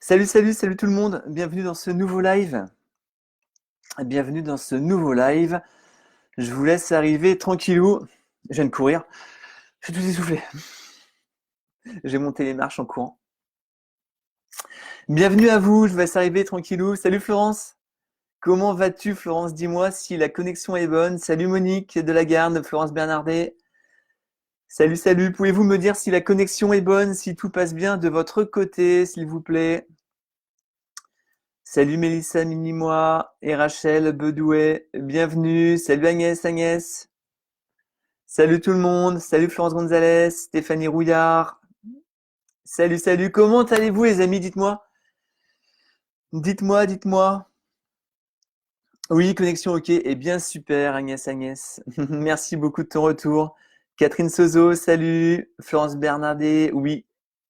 Salut tout le monde. Bienvenue dans ce nouveau live. Bienvenue dans ce nouveau live. Je vous laisse arriver tranquillou. Je viens de courir. Je suis tout essoufflé. J'ai monté les marches en courant. Bienvenue à vous. Je vous laisse arriver tranquillou. Salut Florence. Comment vas-tu Florence? Dis-moi si la connexion est bonne. Salut Monique de la Garde, Florence Bernardet. Salut. Pouvez-vous me dire si la connexion est bonne, si tout passe bien de votre côté, s'il vous plaît? Salut Mélissa Minimois et Rachel Bedouet, bienvenue. Salut Agnès. Salut tout le monde. Salut Florence Gonzalez, Stéphanie Rouillard. Salut. Comment allez-vous les amis? Dites-moi. Dites-moi. Oui, connexion ok. Eh bien super Agnès. Merci beaucoup de ton retour. Catherine Sozo, salut. Florence Bernardet, oui.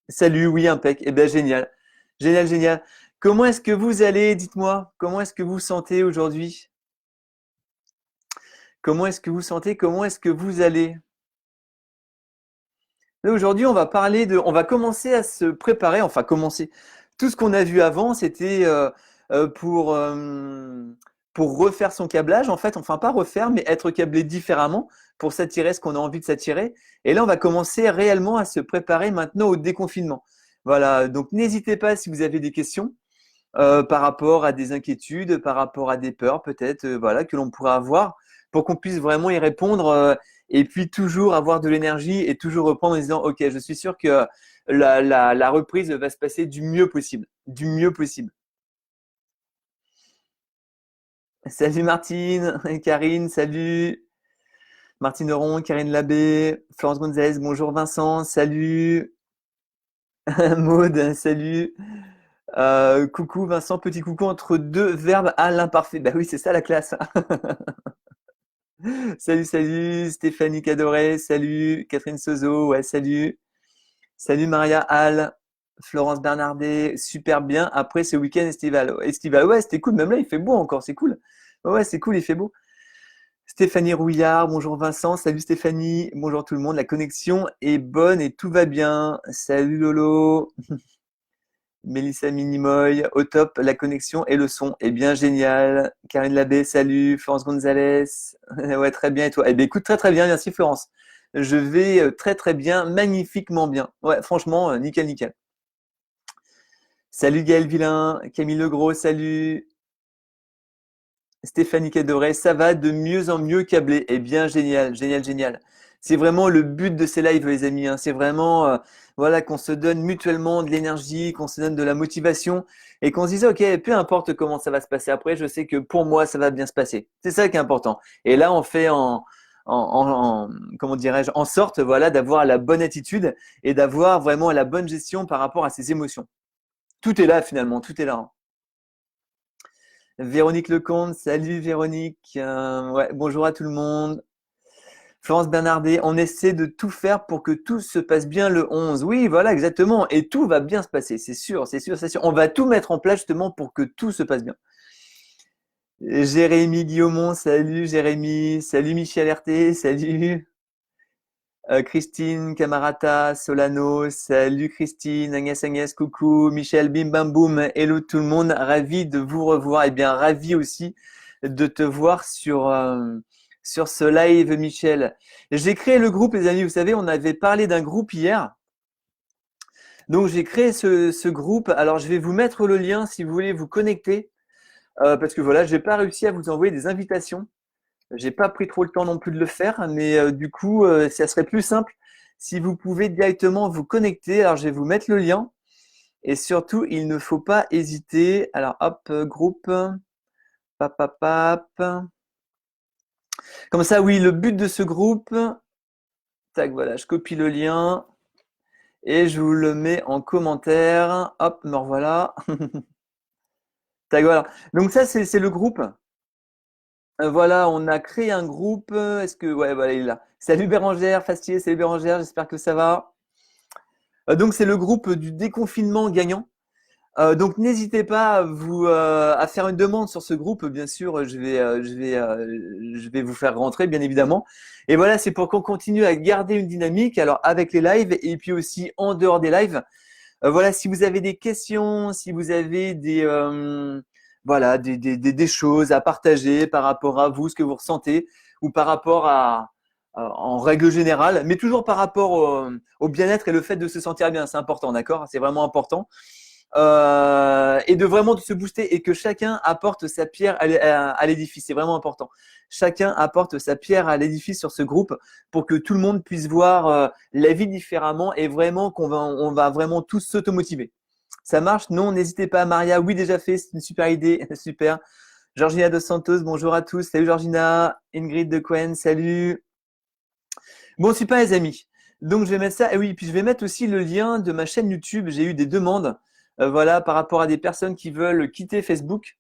Salut, oui, impec. Eh bien génial. Génial. Comment est-ce que vous allez? Dites-moi. Comment est-ce que vous sentez aujourd'hui? Comment est-ce que vous sentez? Comment est-ce que vous allez? Là, aujourd'hui, on va commencer à se préparer, enfin commencer. Tout ce qu'on a vu avant, c'était pour refaire son câblage, en fait, enfin pas refaire, mais être câblé différemment pour s'attirer ce qu'on a envie de s'attirer. Et là, on va commencer réellement à se préparer maintenant au déconfinement. Voilà, donc n'hésitez pas si vous avez des questions par rapport à des inquiétudes, par rapport à des peurs peut-être, voilà, que l'on pourrait avoir, pour qu'on puisse vraiment y répondre et puis toujours avoir de l'énergie et toujours reprendre en disant ok, je suis sûr que la reprise va se passer du mieux possible, du mieux possible. Salut Martine, Karine, salut Martine Ron, Karine Labbé, Florence Gonzalez, bonjour Vincent, salut Maude, salut. Coucou Vincent, petit coucou entre deux verbes à l'imparfait. Bah oui, c'est ça la classe. Salut Stéphanie Cadoré, salut Catherine Sozo, ouais, salut. Salut Maria Hall, Florence Bernardet, super bien. Après ce week-end estival, ouais, c'était cool. Même là, il fait beau encore, c'est cool. Ouais, c'est cool, il fait beau. Stéphanie Rouillard, bonjour Vincent, salut Stéphanie, bonjour tout le monde. La connexion est bonne et tout va bien. Salut Lolo. Mélissa Minimoy, au top, la connexion et le son est bien génial. Karine Labbé, salut. Florence Gonzalez, ouais, très bien. Et toi? Eh bien, écoute, très bien, merci Florence. Je vais très bien, magnifiquement bien. Ouais, franchement, nickel. Salut Gaël Villain, Camille Legros, salut. Stéphanie Cadoré, ça va de mieux en mieux câblé. Eh bien, génial. C'est vraiment le but de ces lives, les amis, hein. C'est vraiment voilà, qu'on se donne mutuellement de l'énergie, qu'on se donne de la motivation et qu'on se dise, ok, peu importe comment ça va se passer après, je sais que pour moi, ça va bien se passer. C'est ça qui est important. Et là, on fait comment dirais-je, en sorte voilà, d'avoir la bonne attitude et d'avoir vraiment la bonne gestion par rapport à ses émotions. Tout est là finalement, tout est là, hein. Véronique Lecomte, salut Véronique. Ouais, bonjour à tout le monde. Florence Bernardet, on essaie de tout faire pour que tout se passe bien le 11. Oui, voilà, exactement. Et tout va bien se passer, c'est sûr. On va tout mettre en place justement pour que tout se passe bien. Jérémy Guillaumont, salut Jérémy. Salut Michel RT, salut. Christine Camarata, Solano, salut Christine, Agnès, coucou, Michel, bim bam boum, hello tout le monde, ravi de vous revoir, et bien ravi aussi de te voir sur ce live Michel. J'ai créé le groupe les amis, vous savez, on avait parlé d'un groupe hier, donc j'ai créé ce groupe, alors je vais vous mettre le lien si vous voulez vous connecter, parce que voilà, j'ai pas réussi à vous envoyer des invitations. J'ai pas pris trop le temps non plus de le faire, mais du coup, ça serait plus simple si vous pouvez directement vous connecter. Alors, je vais vous mettre le lien. Et surtout, il ne faut pas hésiter. Alors, hop, groupe, pap. Comme ça, oui, le but de ce groupe, tac, voilà, je copie le lien et je vous le mets en commentaire. Hop, me revoilà. Tac, voilà. Donc ça, c'est le groupe. Voilà, on a créé un groupe. Est-ce que ouais, voilà, il est là. Salut Bérangère, Fastier, salut Bérangère, j'espère que ça va. Donc c'est le groupe du déconfinement gagnant. Donc n'hésitez pas à faire une demande sur ce groupe. Bien sûr, je vais vous faire rentrer, bien évidemment. Et voilà, c'est pour qu'on continue à garder une dynamique. Alors avec les lives et puis aussi en dehors des lives. Voilà, si vous avez des questions, si vous avez voilà, des choses à partager par rapport à vous, ce que vous ressentez, ou par rapport en règle générale, mais toujours par rapport au bien-être et le fait de se sentir bien, c'est important, d'accord? C'est vraiment important. Et de vraiment de se booster et que chacun apporte sa pierre à l'édifice. C'est vraiment important. Chacun apporte sa pierre à l'édifice sur ce groupe pour que tout le monde puisse voir la vie différemment et vraiment on va vraiment tous s'automotiver. Ça marche? Non, n'hésitez pas. Maria, oui, déjà fait, c'est une super idée. Super. Georgina Dos Santos, bonjour à tous. Salut Georgina. Ingrid de Quen, salut. Bon, super les amis. Donc je vais mettre ça. Et oui, puis je vais mettre aussi le lien de ma chaîne YouTube. J'ai eu des demandes, voilà, par rapport à des personnes qui veulent quitter Facebook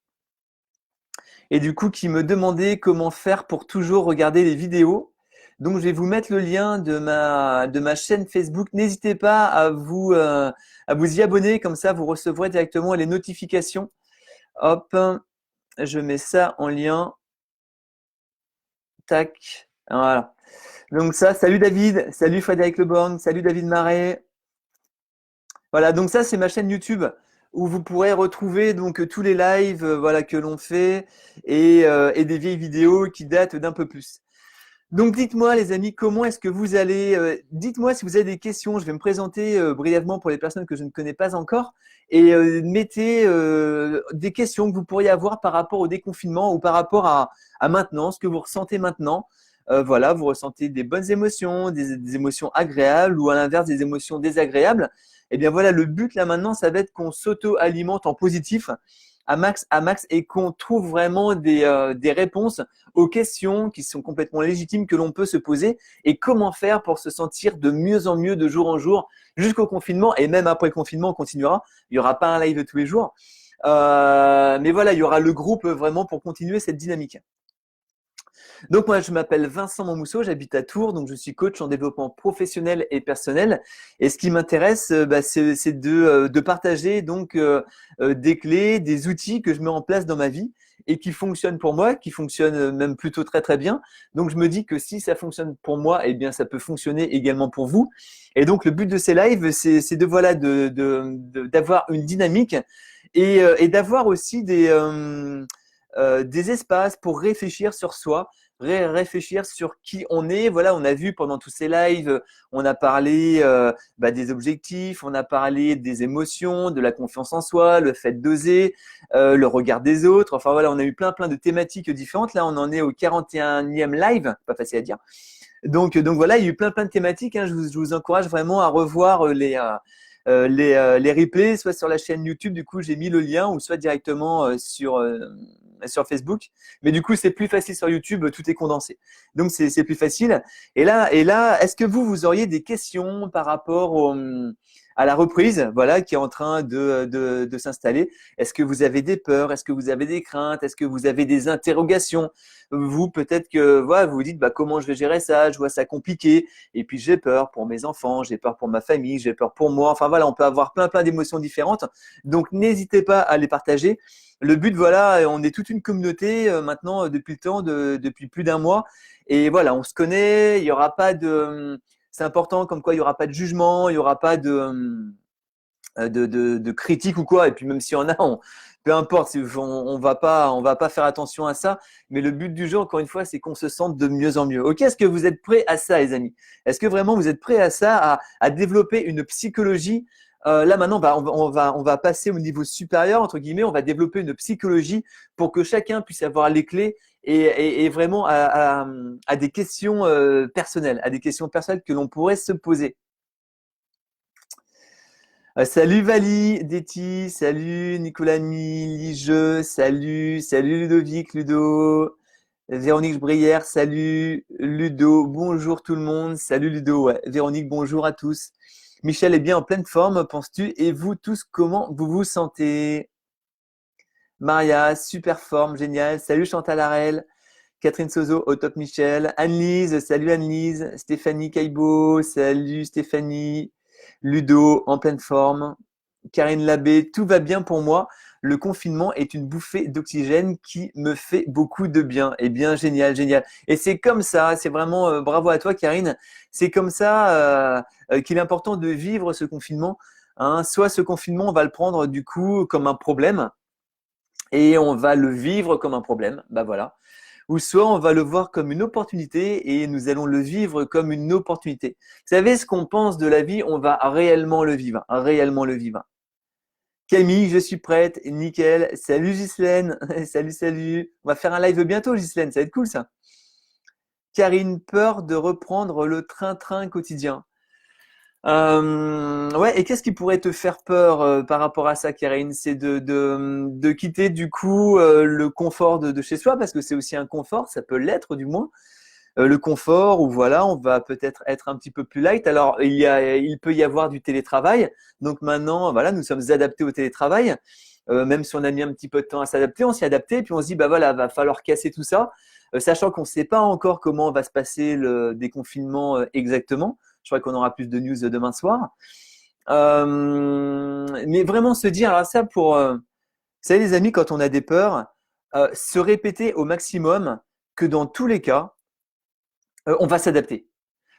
et du coup qui me demandaient comment faire pour toujours regarder les vidéos. Donc je vais vous mettre le lien de ma chaîne Facebook. N'hésitez pas à vous y abonner, comme ça vous recevrez directement les notifications. Hop, je mets ça en lien. Tac. Voilà. Donc ça, salut David, salut Frédéric Leborgne, salut David Marais. Voilà, donc ça c'est ma chaîne YouTube où vous pourrez retrouver donc tous les lives voilà que l'on fait et des vieilles vidéos qui datent d'un peu plus. Donc dites-moi les amis, comment est-ce que vous allez dites-moi si vous avez des questions, je vais me présenter brièvement pour les personnes que je ne connais pas encore et mettez des questions que vous pourriez avoir par rapport au déconfinement ou par rapport à maintenant, ce que vous ressentez maintenant. Voilà, vous ressentez des bonnes émotions, des émotions agréables ou à l'inverse des émotions désagréables. Eh bien voilà, le but là maintenant, ça va être qu'on s'auto-alimente en positif à max et qu'on trouve vraiment des réponses aux questions qui sont complètement légitimes que l'on peut se poser et comment faire pour se sentir de mieux en mieux de jour en jour jusqu'au confinement et même après le confinement on continuera. Il n'y aura pas un live tous les jours. Mais voilà, il y aura le groupe vraiment pour continuer cette dynamique. Donc moi, je m'appelle Vincent Monmousseau, j'habite à Tours, donc je suis coach en développement professionnel et personnel. Et ce qui m'intéresse, c'est de partager donc des clés, des outils que je mets en place dans ma vie et qui fonctionnent pour moi, qui fonctionnent même plutôt très très bien. Donc je me dis que si ça fonctionne pour moi, eh bien ça peut fonctionner également pour vous. Et donc le but de ces lives, c'est de voilà d'avoir une dynamique et d'avoir aussi des espaces pour réfléchir sur soi, réfléchir sur qui on est. Voilà, on a vu pendant tous ces lives, on a parlé des objectifs, on a parlé des émotions, de la confiance en soi, le fait d'oser, le regard des autres. Enfin voilà, on a eu plein de thématiques différentes. Là, on en est au 41e live, pas facile à dire. Donc voilà, il y a eu plein de thématiques. Hein. Je vous encourage vraiment à revoir les replays, soit sur la chaîne YouTube, du coup j'ai mis le lien, ou soit directement sur Facebook. Mais du coup c'est plus facile sur YouTube, tout est condensé. Donc c'est plus facile. Et là, est-ce que vous auriez des questions par rapport à la reprise, voilà, qui est en train de s'installer? Est-ce que vous avez des peurs? Est-ce que vous avez des craintes? Est-ce que vous avez des interrogations? Vous, peut-être que voilà, vous vous dites comment je vais gérer ça? Je vois ça compliqué. Et puis j'ai peur pour mes enfants, j'ai peur pour ma famille, j'ai peur pour moi. Enfin voilà, on peut avoir plein d'émotions différentes. Donc n'hésitez pas à les partager. Le but, voilà, on est toute une communauté maintenant depuis le temps, depuis plus d'un mois. Et voilà, on se connaît. Il y aura pas de. C'est important, comme quoi il y aura pas de jugement, il y aura pas de critiques ou quoi. Et puis même s'il y en a, peu importe, on va pas faire attention à ça. Mais le but du jeu, encore une fois, c'est qu'on se sente de mieux en mieux. Ok, est-ce que vous êtes prêts à ça, les amis? Est-ce que vraiment vous êtes prêts à ça, à développer une psychologie? Là maintenant, on va passer au niveau supérieur, entre guillemets, on va développer une psychologie pour que chacun puisse avoir les clés et vraiment à des questions personnelles, à des questions personnelles que l'on pourrait se poser. Salut Vali, Deti, salut Nicolas Ligeux, salut Ludovic, Ludo, Véronique Brière, salut Ludo, bonjour tout le monde, salut Ludo, ouais. Véronique, bonjour à tous. Michel est bien en pleine forme, penses-tu? Et vous tous, comment vous vous sentez? Maria, super forme, génial. Salut Chantal Arel, Catherine Sozo, au top Michel. Anne-Lise, salut Anne-Lise. Stéphanie Caillebout, salut Stéphanie. Ludo, en pleine forme. Karine Labbé, tout va bien pour moi. Le confinement est une bouffée d'oxygène qui me fait beaucoup de bien. Eh bien, génial, génial. Et c'est comme ça, c'est vraiment bravo à toi Karine. C'est comme ça qu'il est important de vivre ce confinement. Hein. Soit ce confinement, on va le prendre du coup comme un problème et on va le vivre comme un problème. Bah voilà. Ou soit on va le voir comme une opportunité et nous allons le vivre comme une opportunité. Vous savez, ce qu'on pense de la vie, on va réellement le vivre, réellement le vivre. Camille, je suis prête, nickel. Salut Ghislaine, salut, salut. On va faire un live bientôt Ghislaine, ça va être cool ça. Karine, peur de reprendre le train-train quotidien. Ouais, et qu'est-ce qui pourrait te faire peur par rapport à ça, Karine? C'est de quitter du coup le confort de chez soi, parce que c'est aussi un confort, ça peut l'être du moins. Le confort où voilà, on va peut-être être un petit peu plus light. Alors il peut y avoir du télétravail. Donc maintenant, voilà, nous sommes adaptés au télétravail. Même si on a mis un petit peu de temps à s'adapter, on s'y est adapté. Puis on se dit, bah voilà, va falloir casser tout ça, sachant qu'on ne sait pas encore comment va se passer le déconfinement exactement. Je crois qu'on aura plus de news demain soir. Mais vraiment se dire, alors ça pour, vous savez les amis, quand on a des peurs, se répéter au maximum que dans tous les cas, on va s'adapter.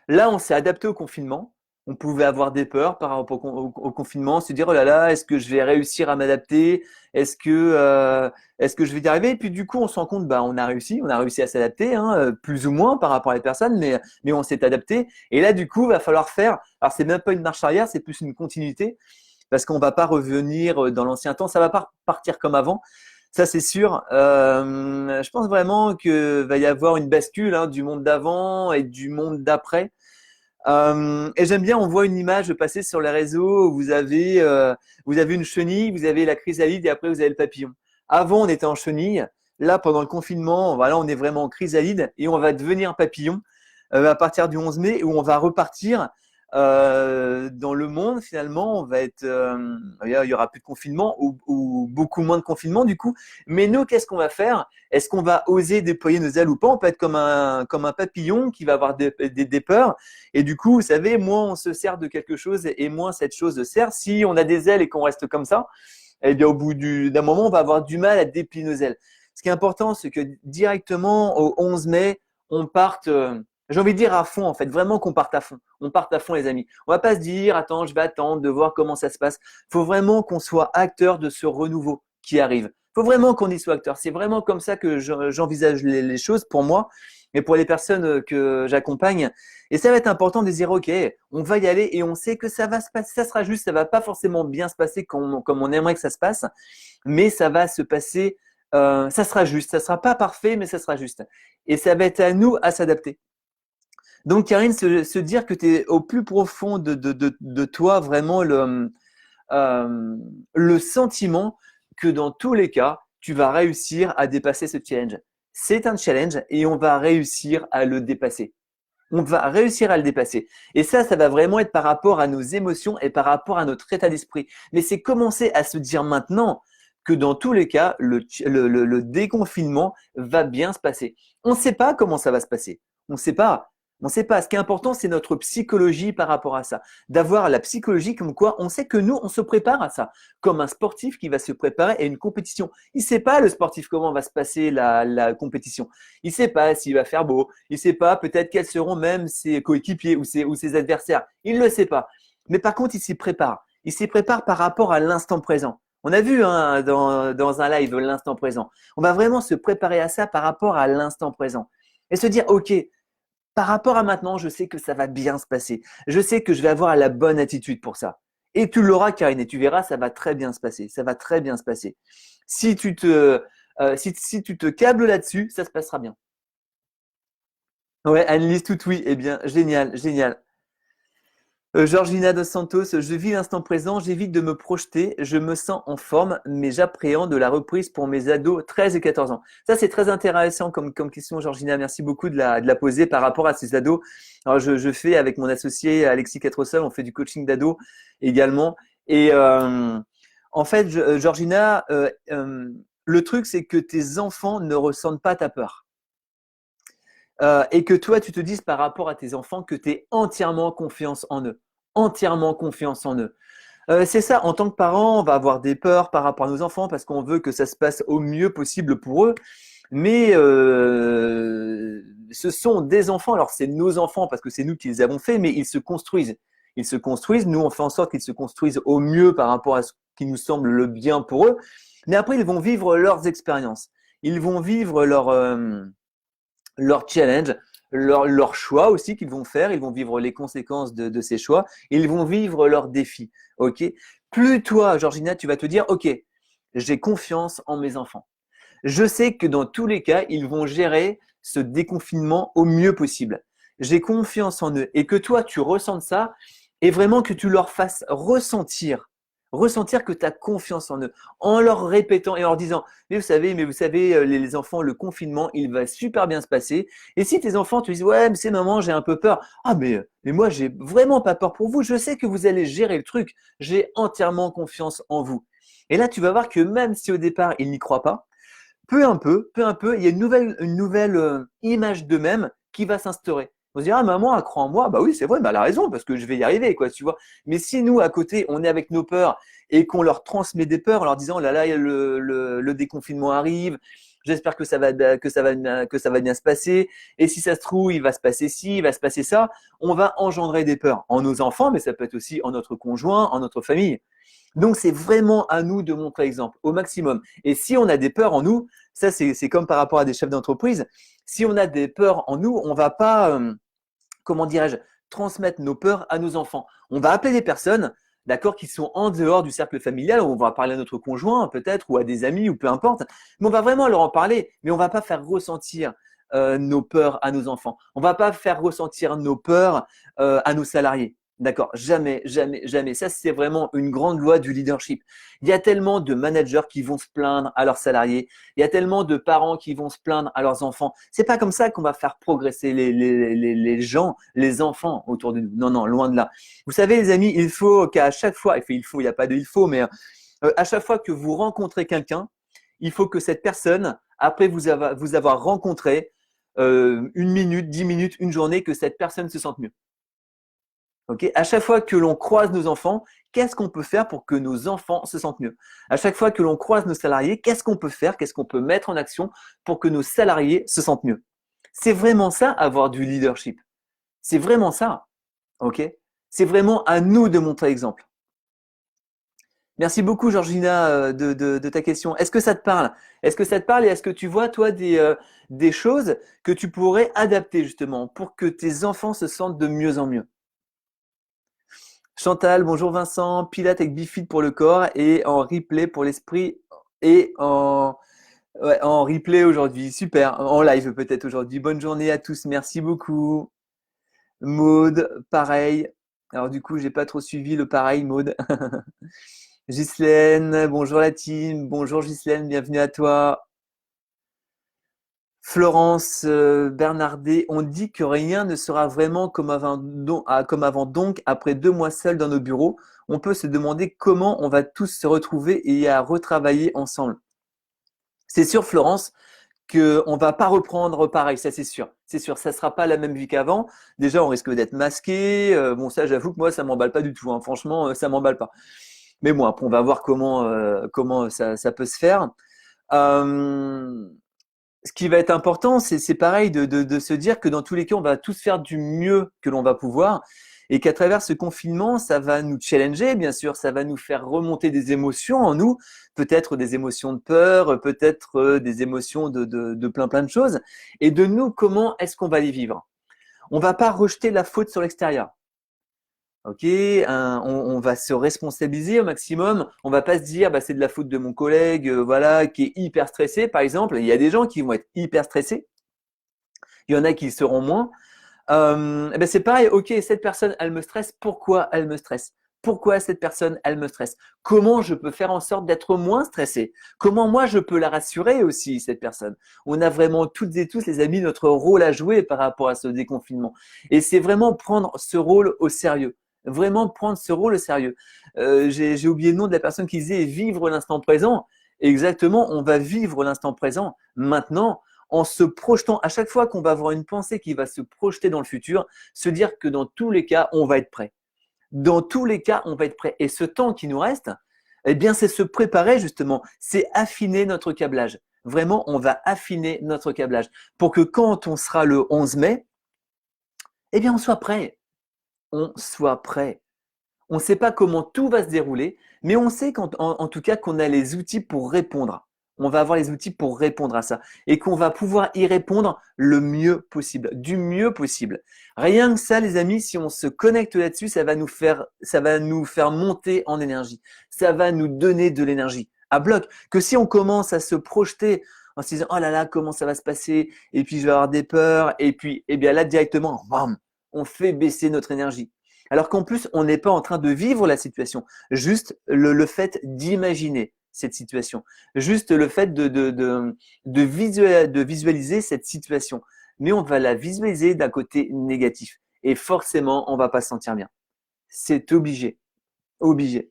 Là, on s'est adapté au confinement. On pouvait avoir des peurs par rapport au confinement, se dire oh là là, est-ce que je vais réussir à m'adapter? Est-ce que je vais y arriver? Et puis du coup, on se rend compte, bah, on a réussi à s'adapter, hein, plus ou moins par rapport à les personnes, mais on s'est adapté. Et là, du coup, il va falloir faire. Alors, c'est même pas une marche arrière, c'est plus une continuité, parce qu'on va pas revenir dans l'ancien temps. Ça va pas partir comme avant. Ça, c'est sûr. Je pense vraiment que va y avoir une bascule hein, du monde d'avant et du monde d'après. Et j'aime bien, on voit une image passer sur les réseaux où vous avez une chenille, vous avez la chrysalide et après vous avez le papillon. Avant, on était en chenille. Là, pendant le confinement, voilà, on est vraiment en chrysalide et on va devenir papillon à partir du 11 mai où on va repartir dans le monde. Finalement, on va être, il y aura plus de confinement ou beaucoup moins de confinement du coup. Mais nous, qu'est-ce qu'on va faire? Est-ce qu'on va oser déployer nos ailes ou pas? On peut être comme un papillon qui va avoir des peurs. Et du coup, vous savez, moins on se sert de quelque chose et moins cette chose sert. Si on a des ailes et qu'on reste comme ça, eh bien, au bout d'un moment, on va avoir du mal à déplier nos ailes. Ce qui est important, c'est que directement au 11 mai, on parte, j'ai envie de dire à fond, en fait, vraiment qu'on parte à fond. On parte à fond, les amis. On va pas se dire, attends, je vais attendre de voir comment ça se passe. Il faut vraiment qu'on soit acteur de ce renouveau qui arrive. Il faut vraiment qu'on y soit acteur. C'est vraiment comme ça que j'envisage les choses pour moi et pour les personnes que j'accompagne. Et ça va être important de dire, OK, on va y aller et on sait que ça va se passer, ça sera juste, ça va pas forcément bien se passer comme on aimerait que ça se passe, mais ça va se passer, ça sera juste. Ça sera pas parfait, mais ça sera juste. Et ça va être à nous à s'adapter. Donc, Karine, se dire que tu es au plus profond de toi, vraiment le sentiment que dans tous les cas, tu vas réussir à dépasser ce challenge. C'est un challenge et on va réussir à le dépasser. On va réussir à le dépasser. Et ça va vraiment être par rapport à nos émotions et par rapport à notre état d'esprit. Mais c'est commencer à se dire maintenant que dans tous les cas, le déconfinement va bien se passer. On ne sait pas comment ça va se passer. On ne sait pas. On ne sait pas. Ce qui est important, c'est notre psychologie par rapport à ça. D'avoir la psychologie comme quoi on sait que nous, on se prépare à ça. Comme un sportif qui va se préparer à une compétition. Il ne sait pas, le sportif, comment va se passer la compétition. Il ne sait pas s'il va faire beau. Il ne sait pas peut-être quels seront même ses coéquipiers ou ses adversaires. Il ne le sait pas. Mais par contre, il s'y prépare. Il s'y prépare par rapport à l'instant présent. On a vu hein, dans un live l'instant présent. On va vraiment se préparer à ça par rapport à l'instant présent. Et se dire, OK, par rapport à maintenant, je sais que ça va bien se passer. Je sais que je vais avoir la bonne attitude pour ça. Et tu l'auras, Karine, et tu verras, ça va très bien se passer. Ça va très bien se passer. Si tu te câbles là-dessus, ça se passera bien. Ouais, Annelise, tout oui. Eh bien, génial, génial. Georgina dos Santos, je vis l'instant présent, j'évite de me projeter, je me sens en forme, mais j'appréhende la reprise pour mes ados 13 et 14 ans. Ça, c'est très intéressant comme question, Georgina. Merci beaucoup de la poser par rapport à ces ados. Alors, je fais avec mon associé Alexis Quatreseul, on fait du coaching d'ados également. Et en fait, Georgina, le truc, c'est que tes enfants ne ressentent pas ta peur. Et que toi, tu te dises par rapport à tes enfants que tu es entièrement confiance en eux. Entièrement confiance en eux. C'est ça, en tant que parent, on va avoir des peurs par rapport à nos enfants parce qu'on veut que ça se passe au mieux possible pour eux. Mais ce sont des enfants, alors c'est nos enfants parce que c'est nous qui les avons faits, mais ils se construisent. ils se construisent. Nous, on fait en sorte qu'ils se construisent au mieux par rapport à ce qui nous semble le bien pour eux. Mais après, ils vont vivre leurs expériences. Ils vont vivre leur challenge, leur choix aussi qu'ils vont faire. Ils vont vivre les conséquences de ces choix. Ils vont vivre leurs défis. Ok. Plus toi, Georgina, tu vas te dire, ok, j'ai confiance en mes enfants. Je sais que dans tous les cas, ils vont gérer ce déconfinement au mieux possible. J'ai confiance en eux et que toi, tu ressentes ça et vraiment que tu leur fasses ressentir que tu as confiance en eux en leur répétant et en leur disant mais vous savez les enfants, le confinement, il va super bien se passer. Et si tes enfants te disent ouais, mais c'est maman, j'ai un peu peur. Ah mais moi j'ai vraiment pas peur pour vous, je sais que vous allez gérer le truc. J'ai entièrement confiance en vous. Et là, tu vas voir que même si au départ, ils n'y croient pas, peu à peu, il y a une nouvelle image d'eux-mêmes qui va s'instaurer. On se dire, ah, maman, elle croit en moi. Bah oui, c'est vrai, bah, elle a raison, parce que je vais y arriver, quoi, tu vois. Mais si nous, à côté, on est avec nos peurs et qu'on leur transmet des peurs en leur disant, là, le déconfinement arrive, j'espère que ça va bien se passer. Et si ça se trouve, il va se passer ci, il va se passer ça, on va engendrer des peurs en nos enfants, mais ça peut être aussi en notre conjoint, en notre famille. Donc, c'est vraiment à nous de montrer l'exemple au maximum. Et si on a des peurs en nous, ça, c'est comme par rapport à des chefs d'entreprise. Si on a des peurs en nous, on va pas, comment dirais-je, transmettre nos peurs à nos enfants. On va appeler des personnes, d'accord, qui sont en dehors du cercle familial. On va parler à notre conjoint, peut-être, ou à des amis, ou peu importe. Mais on va vraiment leur en parler. Mais on va pas faire ressentir nos peurs à nos enfants. On va pas faire ressentir nos peurs à nos salariés. D'accord, jamais, jamais, jamais. Ça, c'est vraiment une grande loi du leadership. Il y a tellement de managers qui vont se plaindre à leurs salariés. Il y a tellement de parents qui vont se plaindre à leurs enfants. C'est pas comme ça qu'on va faire progresser les gens, les enfants autour de nous. Non, non, loin de là. Vous savez, les amis, il faut qu'à chaque fois, il n'y a pas de il faut, mais à chaque fois que vous rencontrez quelqu'un, il faut que cette personne, après vous avoir rencontré, une minute, 10 minutes, une journée, que cette personne se sente mieux. Okay, à chaque fois que l'on croise nos enfants, qu'est-ce qu'on peut faire pour que nos enfants se sentent mieux? À chaque fois que l'on croise nos salariés, qu'est-ce qu'on peut faire, qu'est-ce qu'on peut mettre en action pour que nos salariés se sentent mieux? C'est vraiment ça, avoir du leadership. C'est vraiment ça. Ok. C'est vraiment à nous de montrer l'exemple. Merci beaucoup, Georgina, de ta question. Est-ce que ça te parle? Est-ce que ça te parle et est-ce que tu vois, toi, des choses que tu pourrais adapter justement pour que tes enfants se sentent de mieux en mieux? Chantal, bonjour Vincent, Pilates avec Bifid pour le corps et en replay pour l'esprit et en replay aujourd'hui. Super, en live peut-être aujourd'hui. Bonne journée à tous, merci beaucoup. Maude, pareil. Alors du coup, j'ai pas trop suivi le pareil, Maude. Ghislaine, bonjour la team, bonjour Ghislaine, bienvenue à toi. Florence Bernardet, on dit que rien ne sera vraiment comme avant, donc après 2 mois seuls dans nos bureaux, on peut se demander comment on va tous se retrouver et à retravailler ensemble. C'est sûr, Florence, qu'on va pas reprendre pareil, ça c'est sûr. C'est sûr, ça sera pas la même vie qu'avant. Déjà, on risque d'être masqué. Bon, ça, j'avoue que moi, ça m'emballe pas du tout, hein. Franchement, ça m'emballe pas. Mais bon, après, on va voir comment ça peut se faire. Euh, Ce qui va être important, c'est pareil de se dire que dans tous les cas, on va tous faire du mieux que l'on va pouvoir et qu'à travers ce confinement, ça va nous challenger, bien sûr, ça va nous faire remonter des émotions en nous, peut-être des émotions de peur, peut-être des émotions de plein de choses. Et de nous, comment est-ce qu'on va les vivre? On va pas rejeter la faute sur l'extérieur. Ok, on va se responsabiliser au maximum. On va pas se dire bah, c'est de la faute de mon collègue, voilà, qui est hyper stressé, par exemple. Il y a des gens qui vont être hyper stressés. Il y en a qui le seront moins. Eh ben c'est pareil. Ok, cette personne, elle me stresse. Pourquoi elle me stresse? Pourquoi cette personne, elle me stresse? Comment je peux faire en sorte d'être moins stressé? Comment moi je peux la rassurer aussi, cette personne? On a vraiment toutes et tous, les amis, notre rôle à jouer par rapport à ce déconfinement. Et c'est vraiment prendre ce rôle au sérieux. Vraiment prendre ce rôle au sérieux. J'ai oublié le nom de la personne qui disait vivre l'instant présent. Exactement, on va vivre l'instant présent maintenant en se projetant. À chaque fois qu'on va avoir une pensée qui va se projeter dans le futur, se dire que dans tous les cas, on va être prêt. Dans tous les cas, on va être prêt. Et ce temps qui nous reste, eh bien, c'est se préparer justement, c'est affiner notre câblage. Vraiment, on va affiner notre câblage pour que quand on sera le 11 mai, eh bien, on soit prêt. On soit prêt. On ne sait pas comment tout va se dérouler, mais on sait en tout cas qu'on a les outils pour répondre. On va avoir les outils pour répondre à ça et qu'on va pouvoir y répondre le mieux possible, du mieux possible. Rien que ça, les amis, si on se connecte là-dessus, ça va nous faire monter en énergie. Ça va nous donner de l'énergie à bloc. Que si on commence à se projeter en se disant oh là là, comment ça va se passer, et puis je vais avoir des peurs, et puis eh bien là directement, bam, on fait baisser notre énergie. Alors qu'en plus, on n'est pas en train de vivre la situation, juste le fait d'imaginer cette situation, juste le fait de visualiser cette situation. Mais on va la visualiser d'un côté négatif. Et forcément, on va pas se sentir bien. C'est obligé. Obligé.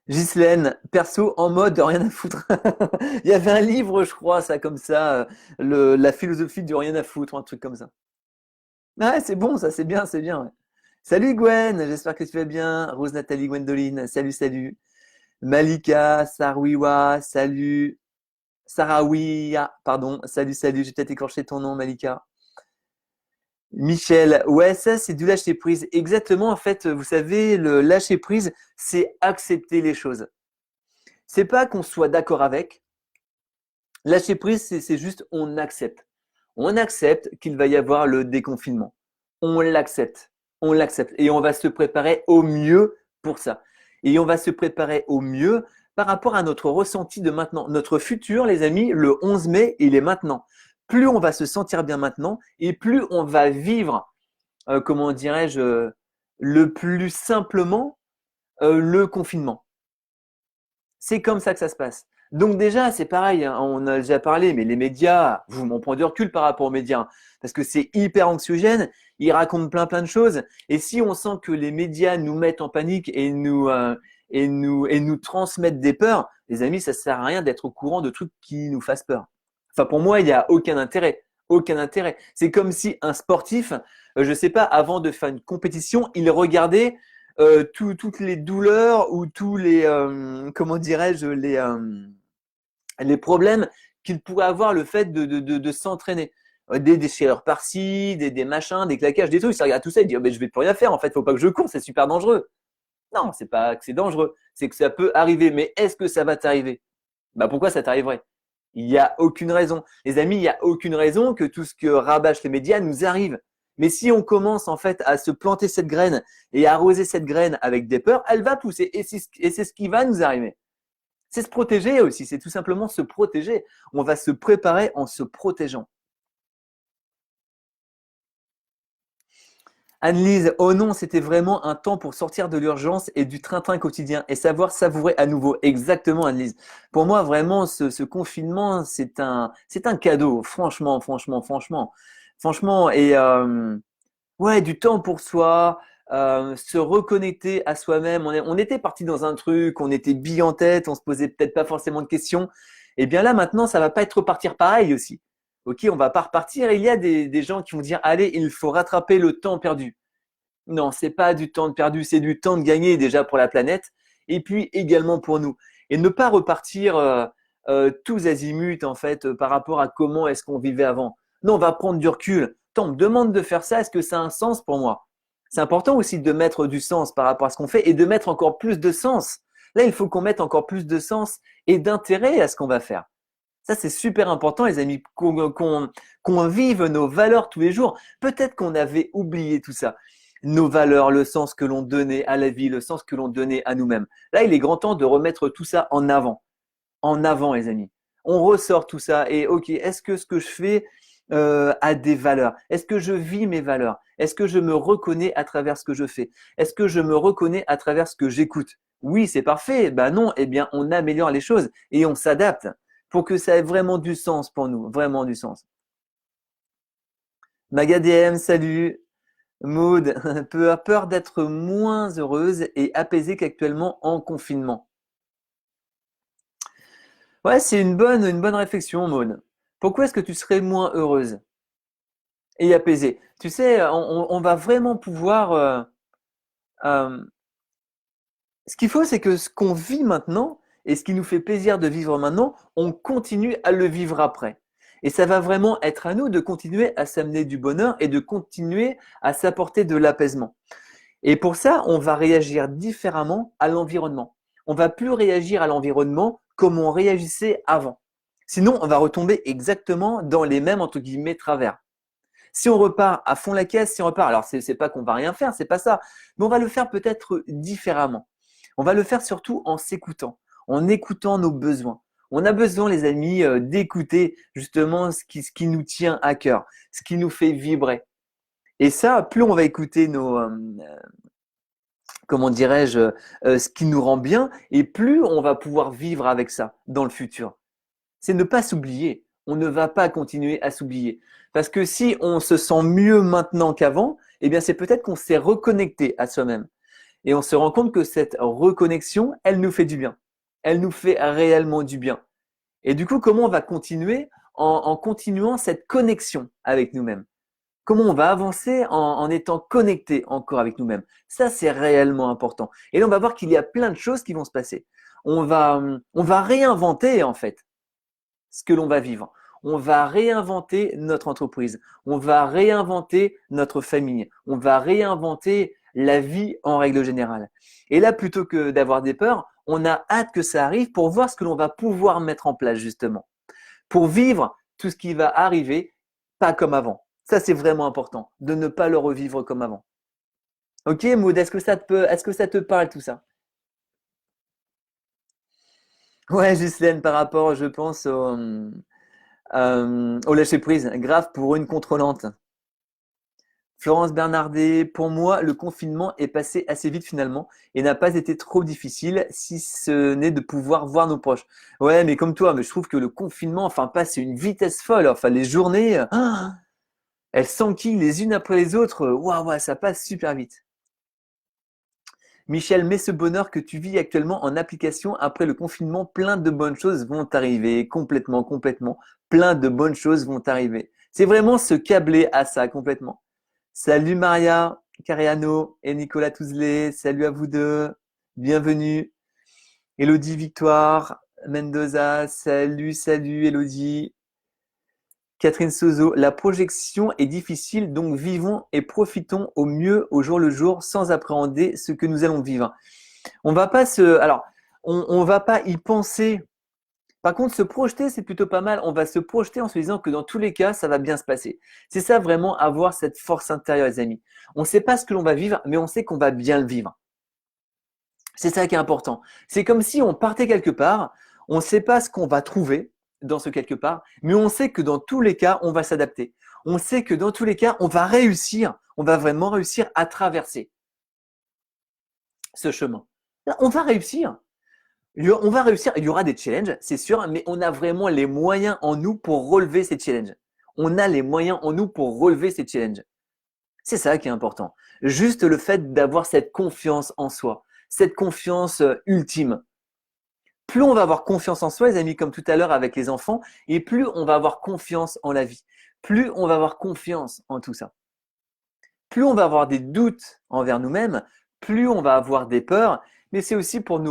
Ghislaine, perso, en mode rien à foutre. Il y avait un livre, je crois, ça comme ça, la philosophie du rien à foutre, un truc comme ça. Ouais, c'est bon, ça, c'est bien, c'est bien. Ouais. Salut Gwen, j'espère que tu vas bien. Rose Nathalie Gwendoline, salut, salut. Malika, Sarwiwa, salut. Sarawiya, pardon, salut, salut, j'ai peut-être écorché ton nom, Malika. Michel, ouais, ça c'est du lâcher prise. Exactement, en fait, vous savez, le lâcher prise, c'est accepter les choses. C'est pas qu'on soit d'accord avec. Lâcher prise, c'est juste on accepte. On accepte qu'il va y avoir le déconfinement. On l'accepte. On l'accepte. Et on va se préparer au mieux pour ça. Et on va se préparer au mieux par rapport à notre ressenti de maintenant. Notre futur, les amis, le 11 mai, il est maintenant. Plus on va se sentir bien maintenant et plus on va vivre, comment dirais-je, le plus simplement le confinement. C'est comme ça que ça se passe. Donc déjà, c'est pareil, hein, on a déjà parlé, mais les médias, on prend du recul par rapport aux médias, hein, parce que c'est hyper anxiogène, ils racontent plein de choses, et si on sent que les médias nous mettent en panique et nous transmettent des peurs, les amis, ça sert à rien d'être au courant de trucs qui nous fassent peur. Enfin, pour moi, il n'y a aucun intérêt. Aucun intérêt. C'est comme si un sportif, je sais pas, avant de faire une compétition, il regardait toutes les douleurs ou tous les comment dirais-je les problèmes qu'il pourrait avoir le fait de s'entraîner. Des déchirures par-ci, des machins, des claquages, des trucs. Ça regarde tout ça et dit oh, ben, je vais plus rien faire en fait, faut pas que je cours, c'est super dangereux. Non, c'est pas que c'est dangereux, c'est que ça peut arriver. Mais est-ce que ça va t'arriver? Bah pourquoi ça t'arriverait? Il n'y a aucune raison. Les amis, il n'y a aucune raison que tout ce que rabâchent les médias nous arrive. Mais si on commence en fait à se planter cette graine et à arroser cette graine avec des peurs, elle va pousser. Et c'est ce qui va nous arriver. C'est se protéger aussi, c'est tout simplement se protéger. On va se préparer en se protégeant. Anne-Lise, oh non, c'était vraiment un temps pour sortir de l'urgence et du train-train quotidien et savoir savourer à nouveau. Exactement, Anne-Lise. Pour moi, vraiment, ce confinement, c'est un cadeau. Franchement, franchement, franchement. Franchement, et ouais, du temps pour soi, se reconnecter à soi-même. On était parti dans un truc, on était billes en tête, on se posait peut-être pas forcément de questions. Et bien là, maintenant, ça va pas être repartir pareil aussi. Ok, on va pas repartir. Il y a des gens qui vont dire, allez, il faut rattraper le temps perdu. Non, c'est pas du temps perdu, c'est du temps de gagner déjà pour la planète et puis également pour nous. Et ne pas repartir tous azimuts en fait par rapport à comment est-ce qu'on vivait avant. Non, on va prendre du recul. Tant, on me demande de faire ça, est-ce que ça a un sens pour moi? C'est important aussi de mettre du sens par rapport à ce qu'on fait et de mettre encore plus de sens. Là, il faut qu'on mette encore plus de sens et d'intérêt à ce qu'on va faire. Ça, c'est super important, les amis, qu'on vive nos valeurs tous les jours. Peut-être qu'on avait oublié tout ça. Nos valeurs, le sens que l'on donnait à la vie, le sens que l'on donnait à nous-mêmes. Là, il est grand temps de remettre tout ça en avant. En avant, les amis. On ressort tout ça et ok, est-ce que ce que je fais a des valeurs? Est-ce que je vis mes valeurs? Est-ce que je me reconnais à travers ce que je fais? Est-ce que je me reconnais à travers ce que j'écoute? Oui, c'est parfait. Ben non, eh bien, on améliore les choses et on s'adapte pour que ça ait vraiment du sens pour nous, vraiment du sens. Magadiem, salut. Maud, peur d'être moins heureuse et apaisée qu'actuellement en confinement. Ouais, c'est une bonne réflexion, Maud. Pourquoi est-ce que tu serais moins heureuse et apaisée? Tu sais, on va vraiment pouvoir. Euh, ce qu'il faut, c'est que ce qu'on vit maintenant et ce qui nous fait plaisir de vivre maintenant, on continue à le vivre après. Et ça va vraiment être à nous de continuer à s'amener du bonheur et de continuer à s'apporter de l'apaisement. Et pour ça, on va réagir différemment à l'environnement. On va plus réagir à l'environnement comme on réagissait avant. Sinon, on va retomber exactement dans les mêmes, entre guillemets, travers. Si on repart à fond la caisse, si on repart, alors c'est pas qu'on va rien faire, c'est pas ça, mais on va le faire peut-être différemment. On va le faire surtout en s'écoutant, en écoutant nos besoins. On a besoin, les amis, d'écouter justement ce qui nous tient à cœur, ce qui nous fait vibrer. Et ça, plus on va écouter comment dirais-je, ce qui nous rend bien, et plus on va pouvoir vivre avec ça dans le futur. C'est ne pas s'oublier. On ne va pas continuer à s'oublier. Parce que si on se sent mieux maintenant qu'avant, eh bien c'est peut-être qu'on s'est reconnecté à soi-même. Et on se rend compte que cette reconnexion, elle nous fait du bien. Elle nous fait réellement du bien. Et du coup, comment on va continuer en continuant cette connexion avec nous-mêmes? Comment on va avancer en étant connecté encore avec nous-mêmes? Ça, c'est réellement important. Et là, on va voir qu'il y a plein de choses qui vont se passer. On va réinventer en fait ce que l'on va vivre. On va réinventer notre entreprise. On va réinventer notre famille. On va réinventer la vie en règle générale. Et là, plutôt que d'avoir des peurs, on a hâte que ça arrive pour voir ce que l'on va pouvoir mettre en place justement. Pour vivre tout ce qui va arriver, pas comme avant. Ça, c'est vraiment important, de ne pas le revivre comme avant. Ok, Maud, est-ce que ça te parle tout ça? Ouais, Ghislaine, par rapport, je pense, au lâcher prise, grave pour une contrôlante. Florence Bernardet, pour moi, le confinement est passé assez vite finalement et n'a pas été trop difficile si ce n'est de pouvoir voir nos proches. Ouais, mais comme toi, mais je trouve que le confinement, enfin, passe à une vitesse folle. Enfin, les journées, elles s'enquillent les unes après les autres. Waouh, ouais, ça passe super vite. Michel, mets ce bonheur que tu vis actuellement en application après le confinement. Plein de bonnes choses vont arriver. Complètement, complètement. Plein de bonnes choses vont arriver. C'est vraiment se câbler à ça complètement. Salut Maria Cariano et Nicolas Touzlé. Salut à vous deux. Bienvenue. Elodie Victoire Mendoza. Salut, salut Elodie. Catherine Sozo, la projection est difficile, donc vivons et profitons au mieux au jour le jour sans appréhender ce que nous allons vivre. On va pas on va pas y penser. Par contre, se projeter, c'est plutôt pas mal. On va se projeter en se disant que dans tous les cas, ça va bien se passer. C'est ça vraiment, avoir cette force intérieure, les amis. On ne sait pas ce que l'on va vivre, mais on sait qu'on va bien le vivre. C'est ça qui est important. C'est comme si on partait quelque part, on ne sait pas ce qu'on va trouver dans ce quelque part, mais on sait que dans tous les cas, on va s'adapter. On sait que dans tous les cas, on va réussir, on va vraiment réussir à traverser ce chemin. On va réussir. On va réussir, il y aura des challenges, c'est sûr, mais on a vraiment les moyens en nous pour relever ces challenges. On a les moyens en nous pour relever ces challenges. C'est ça qui est important. Juste le fait d'avoir cette confiance en soi, cette confiance ultime. Plus on va avoir confiance en soi, les amis, comme tout à l'heure avec les enfants, et plus on va avoir confiance en la vie. Plus on va avoir confiance en tout ça. Plus on va avoir des doutes envers nous-mêmes, plus on va avoir des peurs, mais c'est aussi pour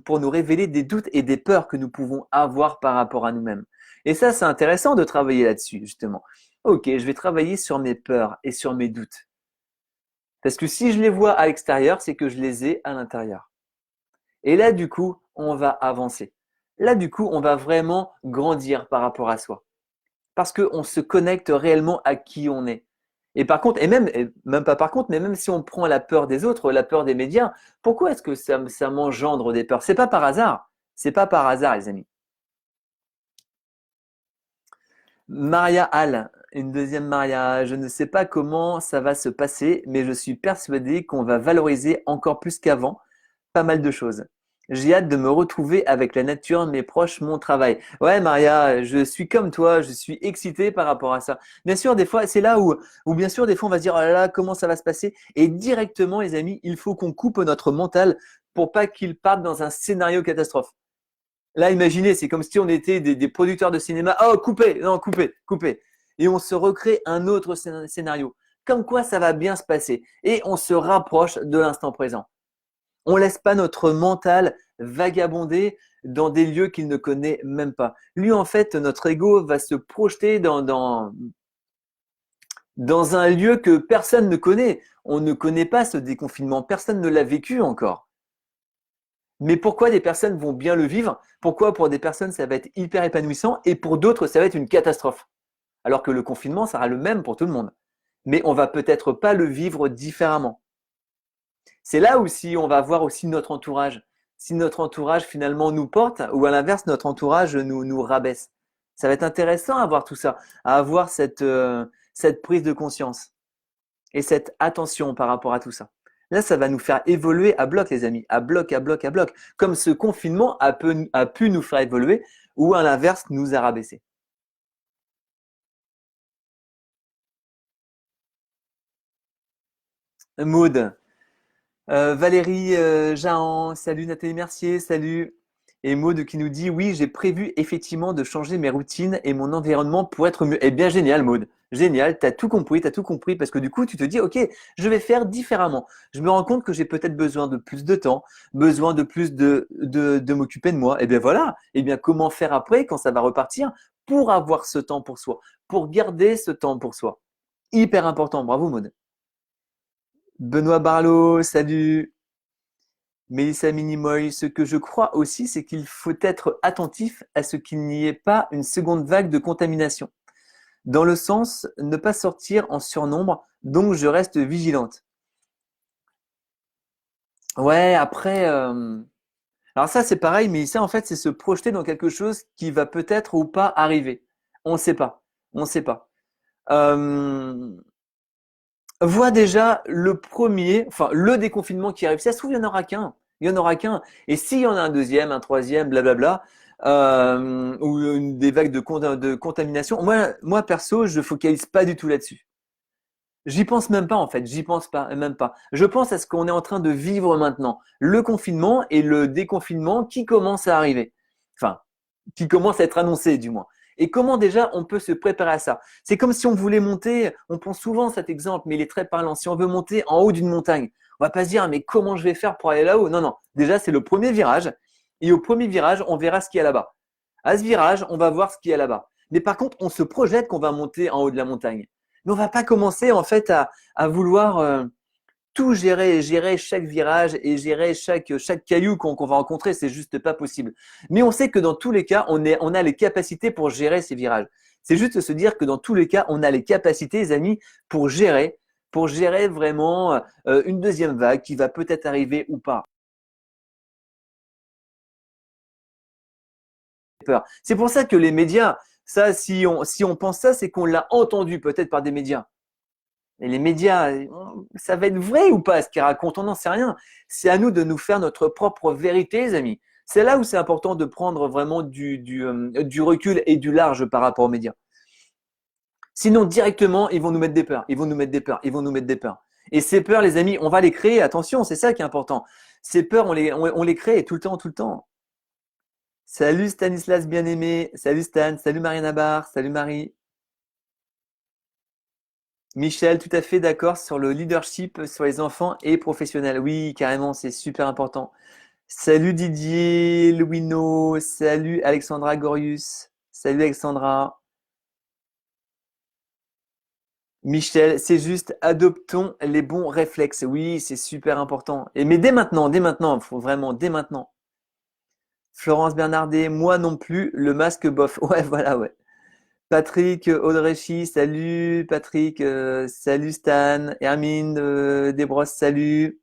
pour nous révéler des doutes et des peurs que nous pouvons avoir par rapport à nous-mêmes. Et ça, c'est intéressant de travailler là-dessus, justement. Ok, je vais travailler sur mes peurs et sur mes doutes. Parce que si je les vois à l'extérieur, c'est que je les ai à l'intérieur. Et là, du coup, on va avancer. Là, du coup, on va vraiment grandir par rapport à soi. Parce qu'on se connecte réellement à qui on est. Et par contre, et même pas par contre, mais même si on prend la peur des autres, la peur des médias, pourquoi est-ce que ça m'engendre des peurs? C'est pas par hasard. C'est pas par hasard, les amis. Maria Hall, une deuxième Maria. Je ne sais pas comment ça va se passer, mais je suis persuadée qu'on va valoriser encore plus qu'avant pas mal de choses. J'ai hâte de me retrouver avec la nature, mes proches, mon travail. Ouais, Maria, je suis comme toi, je suis excité par rapport à ça. Bien sûr, des fois, c'est là où bien sûr, des fois, on va se dire, oh là là, comment ça va se passer? Et directement, les amis, il faut qu'on coupe notre mental pour pas qu'il parte dans un scénario catastrophe. Là, imaginez, c'est comme si on était des producteurs de cinéma. Oh, coupez, non, coupez, coupez. Et on se recrée un autre scénario. Comme quoi ça va bien se passer. Et on se rapproche de l'instant présent. On laisse pas notre mental vagabonder dans des lieux qu'il ne connaît même pas. Lui, en fait, notre ego va se projeter dans un lieu que personne ne connaît. On ne connaît pas ce déconfinement, personne ne l'a vécu encore. Mais pourquoi des personnes vont bien le vivre? Pourquoi pour des personnes ça va être hyper épanouissant et pour d'autres ça va être une catastrophe? Alors que le confinement sera le même pour tout le monde. Mais on va peut-être pas le vivre différemment. C'est là où si on va voir aussi notre entourage. Si notre entourage finalement nous porte ou à l'inverse notre entourage nous rabaisse. Ça va être intéressant à voir tout ça, à avoir cette prise de conscience et cette attention par rapport à tout ça. Là, ça va nous faire évoluer à bloc, les amis, à bloc, à bloc, à bloc. Comme ce confinement a pu nous faire évoluer ou à l'inverse nous a rabaissé. Maud, Valérie Jahan, salut Nathalie Mercier, salut. Et Maud qui nous dit oui, j'ai prévu effectivement de changer mes routines et mon environnement pour être mieux. Eh bien, génial, Maud. Génial, t'as tout compris parce que du coup, tu te dis ok, je vais faire différemment. Je me rends compte que j'ai peut-être besoin de plus de temps, besoin de plus de m'occuper de moi. Eh bien voilà. Eh bien, comment faire après quand ça va repartir pour avoir ce temps pour soi, pour garder ce temps pour soi. Hyper important. Bravo, Maud. Benoît Barlow, salut. Mélissa Minimoy, ce que je crois aussi, c'est qu'il faut être attentif à ce qu'il n'y ait pas une seconde vague de contamination. Dans le sens, ne pas sortir en surnombre, donc je reste vigilante. Ouais, après, alors ça c'est pareil, mais ça en fait c'est se projeter dans quelque chose qui va peut-être ou pas arriver. On ne sait pas, on ne sait pas. Euh, Vois déjà le premier, enfin le déconfinement qui arrive. Si ça se trouve, il n'y en aura qu'un. Il n'y en aura qu'un. Et s'il y en a un deuxième, un troisième, blablabla, ou des vagues de contamination, moi perso, je focalise pas du tout là-dessus. J'y pense même pas en fait, j'y pense pas, même pas. Je pense à ce qu'on est en train de vivre maintenant, le confinement et le déconfinement qui commence à arriver. Enfin, qui commence à être annoncé du moins. Et comment déjà on peut se préparer à ça? C'est comme si on voulait monter, on pense souvent à cet exemple, mais il est très parlant. Si on veut monter en haut d'une montagne, on va pas se dire mais comment je vais faire pour aller là-haut? Non, non. Déjà c'est le premier virage, et au premier virage on verra ce qu'il y a là-bas. À ce virage on va voir ce qu'il y a là-bas. Mais par contre on se projette qu'on va monter en haut de la montagne. Mais on va pas commencer en fait à vouloir tout gérer, gérer chaque virage et gérer chaque caillou qu'on va rencontrer, c'est juste pas possible. Mais on sait que dans tous les cas, on a les capacités pour gérer ces virages. C'est juste se dire que dans tous les cas, on a les capacités, les amis, pour gérer vraiment une deuxième vague qui va peut-être arriver ou pas. Peur. C'est pour ça que les médias, ça, si on pense ça, c'est qu'on l'a entendu peut-être par des médias. Et les médias, ça va être vrai ou pas ce qu'ils racontent? On n'en sait rien. C'est à nous de nous faire notre propre vérité, les amis. C'est là où c'est important de prendre vraiment du recul et du large par rapport aux médias. Sinon, directement, ils vont nous mettre des peurs. Ils vont nous mettre des peurs. Ils vont nous mettre des peurs. Et ces peurs, les amis, on va les créer. Attention, c'est ça qui est important. Ces peurs, on les crée tout le temps, tout le temps. Salut Stanislas bien-aimé. Salut Stan. Salut Mariana Barr. Salut Marie. Michel, tout à fait d'accord sur le leadership sur les enfants et professionnels. Oui, carrément, c'est super important. Salut Didier, Louino, salut Alexandra Gorius, salut Alexandra. Michel, c'est juste adoptons les bons réflexes. Oui, c'est super important. Et mais dès maintenant, faut vraiment dès maintenant. Florence Bernardet, moi non plus, le masque bof. Ouais, voilà, ouais. Patrick Audrechy, salut Patrick, salut Stan, Hermine Desbrosses, salut.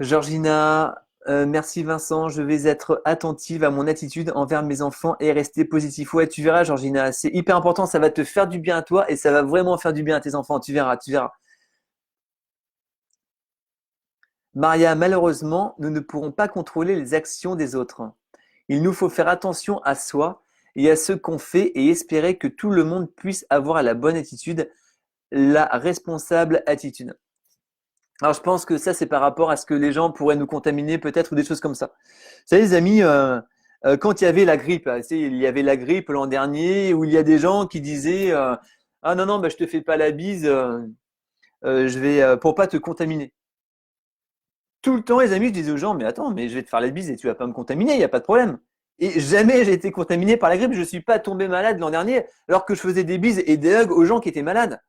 Georgina, merci Vincent, je vais être attentive à mon attitude envers mes enfants et rester positif. Ouais, tu verras Georgina, c'est hyper important, ça va te faire du bien à toi et ça va vraiment faire du bien à tes enfants, tu verras, tu verras. Maria, malheureusement, nous ne pourrons pas contrôler les actions des autres. Il nous faut faire attention à soi et à ce qu'on fait et espérer que tout le monde puisse avoir la bonne attitude, la responsable attitude. Alors je pense que ça c'est par rapport à ce que les gens pourraient nous contaminer peut-être ou des choses comme ça. Vous savez les amis, quand il y avait la grippe, tu sais, il y avait la grippe l'an dernier où il y a des gens qui disaient ah non non bah, je te fais pas la bise, je vais pour pas te contaminer. Tout le temps les amis je disais aux gens mais attends mais je vais te faire la bise et tu vas pas me contaminer, il y a pas de problème. Et jamais j'ai été contaminé par la grippe. Je ne suis pas tombé malade l'an dernier alors que je faisais des bises et des hugs aux gens qui étaient malades.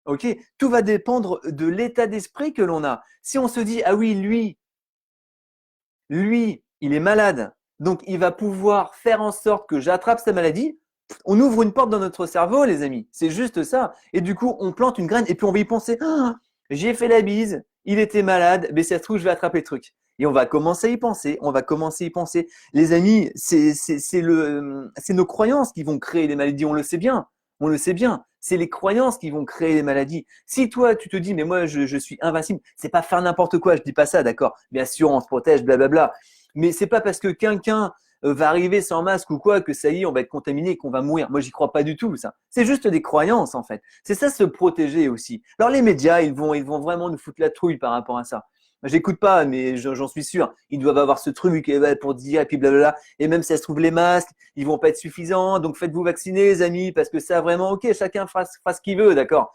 Ok, tout va dépendre de l'état d'esprit que l'on a. Si on se dit ah oui lui, il est malade, donc il va pouvoir faire en sorte que j'attrape sa maladie. On ouvre une porte dans notre cerveau, les amis. C'est juste ça. Et du coup, on plante une graine et puis on va y penser. Ah, j'ai fait la bise, il était malade, mais ça se trouve, je vais attraper le truc. Et on va commencer à y penser. On va commencer à y penser. Les amis, c'est nos croyances qui vont créer les maladies. On le sait bien. On le sait bien. C'est les croyances qui vont créer les maladies. Si toi, tu te dis, mais moi, je suis invincible, c'est pas faire n'importe quoi. Je dis pas ça, d'accord. Bien sûr, on se protège, blablabla. Mais c'est pas parce que quelqu'un va arriver sans masque ou quoi que ça y est, on va être contaminé et qu'on va mourir. Moi, j'y crois pas du tout, ça. C'est juste des croyances, en fait. C'est ça, se protéger aussi. Alors, les médias, ils vont vraiment nous foutre la trouille par rapport à ça. J'écoute pas, mais j'en suis sûr. Ils doivent avoir ce truc pour dire, et puis blablabla. Et même si ça se trouve, les masques, ils vont pas être suffisants. Donc, faites-vous vacciner, les amis, parce que ça, vraiment, ok, chacun fera ce qu'il veut, d'accord.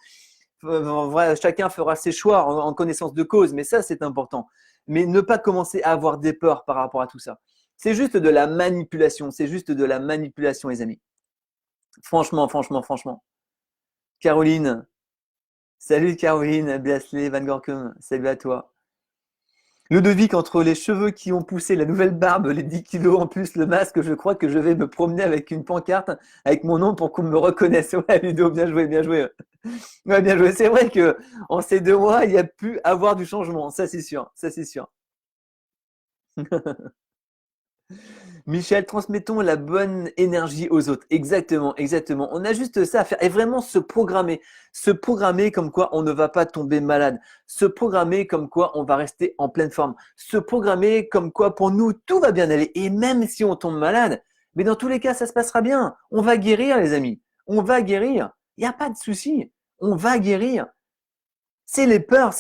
Chacun fera ses choix en connaissance de cause, mais ça, c'est important. Mais ne pas commencer à avoir des peurs par rapport à tout ça. C'est juste de la manipulation. C'est juste de la manipulation, les amis. Franchement, franchement, franchement. Caroline. Salut Caroline, Biasley, Van Gorkum. Salut à toi. Ludovic, entre les cheveux qui ont poussé, la nouvelle barbe, les 10 kilos en plus, le masque, je crois que je vais me promener avec une pancarte avec mon nom pour qu'on me reconnaisse. Ouais, Ludo, bien joué, bien joué. Ouais, bien joué. C'est vrai que en ces 2 mois, il y a pu avoir du changement. Ça, c'est sûr. Ça, c'est sûr. Michel, transmettons la bonne énergie aux autres. Exactement, exactement. On a juste ça à faire et vraiment se programmer. Se programmer comme quoi on ne va pas tomber malade. Se programmer comme quoi on va rester en pleine forme. Se programmer comme quoi pour nous tout va bien aller. Et même si on tombe malade, mais dans tous les cas, ça se passera bien. On va guérir, les amis. On va guérir. Il n'y a pas de souci. On va guérir. C'est les peurs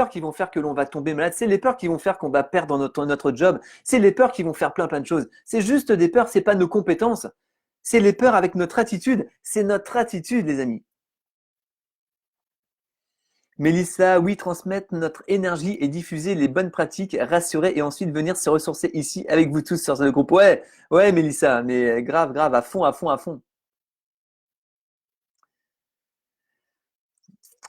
qui vont faire que l'on va tomber malade, c'est les peurs qui vont faire qu'on va perdre notre job, c'est les peurs qui vont faire plein de choses. C'est juste des peurs, c'est pas nos compétences. C'est les peurs avec notre attitude, c'est notre attitude, les amis. Mélissa, oui, transmettre notre énergie et diffuser les bonnes pratiques, rassurer et ensuite venir se ressourcer ici avec vous tous sur le groupe. Ouais, ouais, Mélissa, mais grave, grave, à fond, à fond, à fond.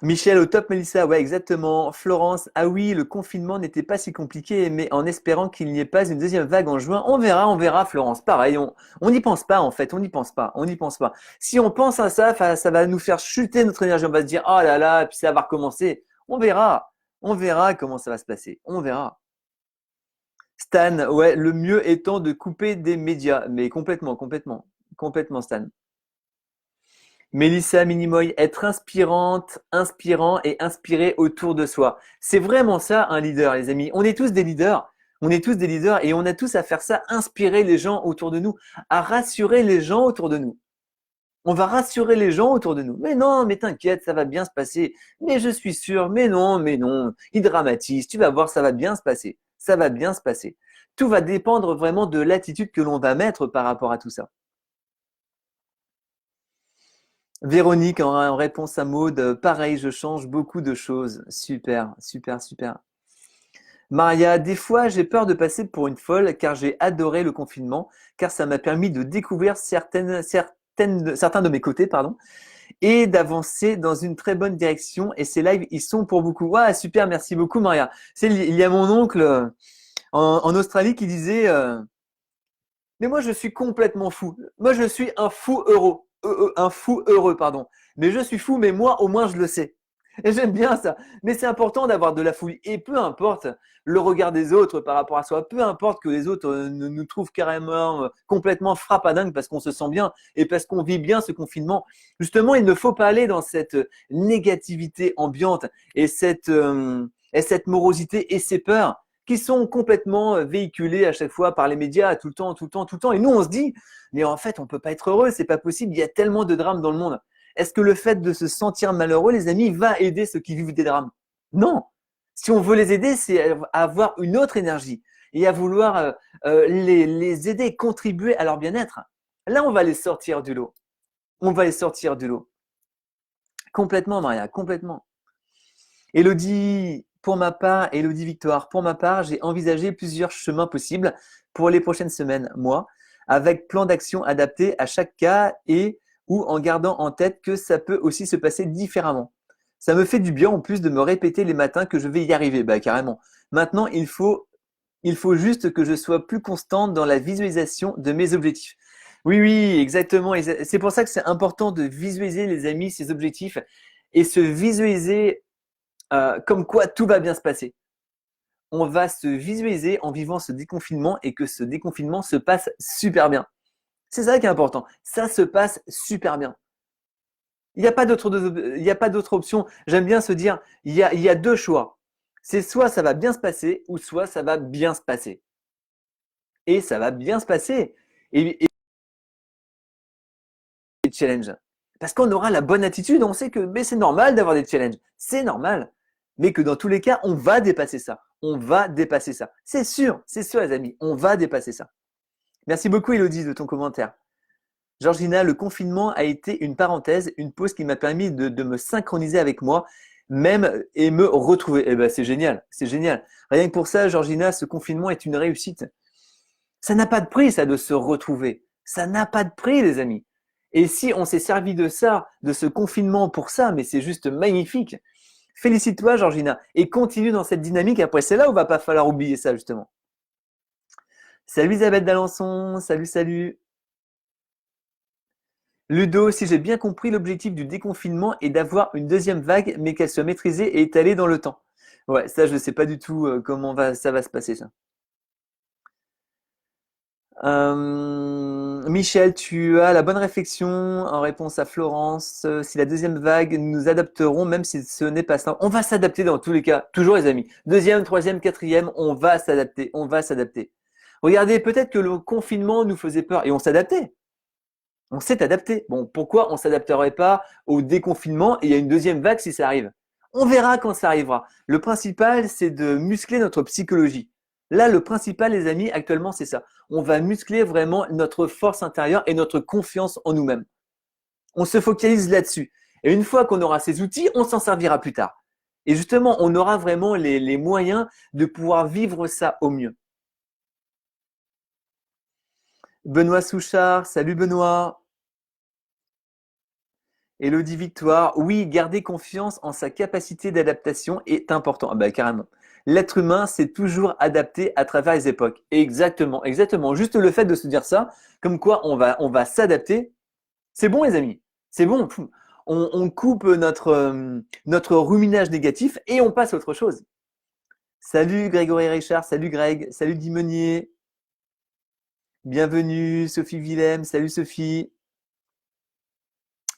Michel au top, Mélissa, ouais, exactement. Florence, ah oui, le confinement n'était pas si compliqué, mais en espérant qu'il n'y ait pas une deuxième vague en juin, on verra, Florence. Pareil, on n'y pense pas, en fait, on n'y pense pas, on n'y pense pas. Si on pense à ça, ça va nous faire chuter notre énergie, on va se dire, oh là là, puis ça va recommencer. On verra comment ça va se passer, on verra. Stan, ouais, le mieux étant de couper des médias, mais complètement, complètement, complètement, Stan. Mélissa Minimoy, être inspirante, inspirant et inspiré autour de soi. C'est vraiment ça un leader, les amis. On est tous des leaders. On est tous des leaders et on a tous à faire ça, inspirer les gens autour de nous, à rassurer les gens autour de nous. On va rassurer les gens autour de nous. Mais non, mais t'inquiète, ça va bien se passer. Mais je suis sûr, mais non. Il dramatise. Tu vas voir, ça va bien se passer. Ça va bien se passer. Tout va dépendre vraiment de l'attitude que l'on va mettre par rapport à tout ça. Véronique, en réponse à Maud, pareil, je change beaucoup de choses. Super, super, super. Maria, des fois, j'ai peur de passer pour une folle car j'ai adoré le confinement, car ça m'a permis de découvrir certains de mes côtés, pardon, et d'avancer dans une très bonne direction. Et ces lives, ils sont pour beaucoup. Ouais, super, merci beaucoup, Maria. Il y a mon oncle en Australie qui disait, mais moi, je suis complètement fou. Moi, je suis un fou heureux. Un fou heureux, pardon. Mais je suis fou, mais moi, au moins, je le sais. Et j'aime bien ça. Mais c'est important d'avoir de la fouille. Et peu importe le regard des autres par rapport à soi, peu importe que les autres nous trouvent carrément complètement frappadingue parce qu'on se sent bien et parce qu'on vit bien ce confinement. Justement, il ne faut pas aller dans cette négativité ambiante et cette morosité et ces peurs qui sont complètement véhiculées à chaque fois par les médias tout le temps, tout le temps, tout le temps. Et nous, on se dit, mais en fait, on peut pas être heureux, c'est pas possible. Il y a tellement de drames dans le monde. Est-ce que le fait de se sentir malheureux, les amis, va aider ceux qui vivent des drames? Non. Si on veut les aider, c'est à avoir une autre énergie et à vouloir les aider, contribuer à leur bien-être. Là, on va les sortir du lot. On va les sortir du lot. Complètement, Maria, complètement. Elodie, Pour ma part, Elodie Victoire, pour ma part, j'ai envisagé plusieurs chemins possibles pour les prochaines semaines, mois, avec plan d'action adapté à chaque cas et ou en gardant en tête que ça peut aussi se passer différemment. Ça me fait du bien en plus de me répéter les matins que je vais y arriver, bah carrément. Maintenant, il faut juste que je sois plus constante dans la visualisation de mes objectifs. Oui, oui, exactement. Et c'est pour ça que c'est important de visualiser, les amis, ses objectifs et se visualiser comme quoi tout va bien se passer. On va se visualiser en vivant ce déconfinement et que ce déconfinement se passe super bien. C'est ça qui est important. Ça se passe super bien. Il n'y a pas d'autre option. J'aime bien se dire, il y a deux choix. C'est soit ça va bien se passer ou soit ça va bien se passer. Et ça va bien se passer. Et des challenges. Parce qu'on aura la bonne attitude, on sait que mais c'est normal d'avoir des challenges. C'est normal. Mais que dans tous les cas, on va dépasser ça. On va dépasser ça. C'est sûr, les amis. On va dépasser ça. Merci beaucoup, Elodie, de ton commentaire. Georgina, le confinement a été une parenthèse, une pause qui m'a permis de me synchroniser avec moi, même et me retrouver. Eh ben, c'est génial, c'est génial. Rien que pour ça, Georgina, ce confinement est une réussite. Ça n'a pas de prix, ça, de se retrouver. Ça n'a pas de prix, les amis. Et si on s'est servi de ça, de ce confinement pour ça, mais c'est juste magnifique. Félicite-toi, Georgina, et continue dans cette dynamique. Après, c'est là où va pas falloir oublier ça, justement. Salut Isabelle d'Alençon, salut, salut. Ludo, si j'ai bien compris, l'objectif du déconfinement est d'avoir une deuxième vague, mais qu'elle soit maîtrisée et étalée dans le temps. Ouais, ça, je ne sais pas du tout ça va se passer, ça. Michel, tu as la bonne réflexion en réponse à Florence. Si la deuxième vague, nous nous adapterons, même si ce n'est pas simple. On va s'adapter dans tous les cas, toujours les amis. Deuxième, troisième, quatrième, on va s'adapter, on va s'adapter. Regardez, peut-être que le confinement nous faisait peur et on s'adaptait. On s'est adapté. Bon, pourquoi on s'adapterait pas au déconfinement et il y a une deuxième vague si ça arrive? On verra quand ça arrivera. Le principal, c'est de muscler notre psychologie. Là, le principal, les amis, actuellement, c'est ça. On va muscler vraiment notre force intérieure et notre confiance en nous-mêmes. On se focalise là-dessus. Et une fois qu'on aura ces outils, on s'en servira plus tard. Et justement, on aura vraiment les moyens de pouvoir vivre ça au mieux. Benoît Souchard, salut Benoît. Elodie Victoire, oui, garder confiance en sa capacité d'adaptation est important. Ah bah, carrément. L'être humain s'est toujours adapté à travers les époques. Exactement, exactement. Juste le fait de se dire ça, comme quoi on va s'adapter, c'est bon les amis. C'est bon. On coupe notre ruminage négatif et on passe à autre chose. Salut Grégory Richard, salut Greg, salut Dimonier. Bienvenue Sophie Willem, salut Sophie.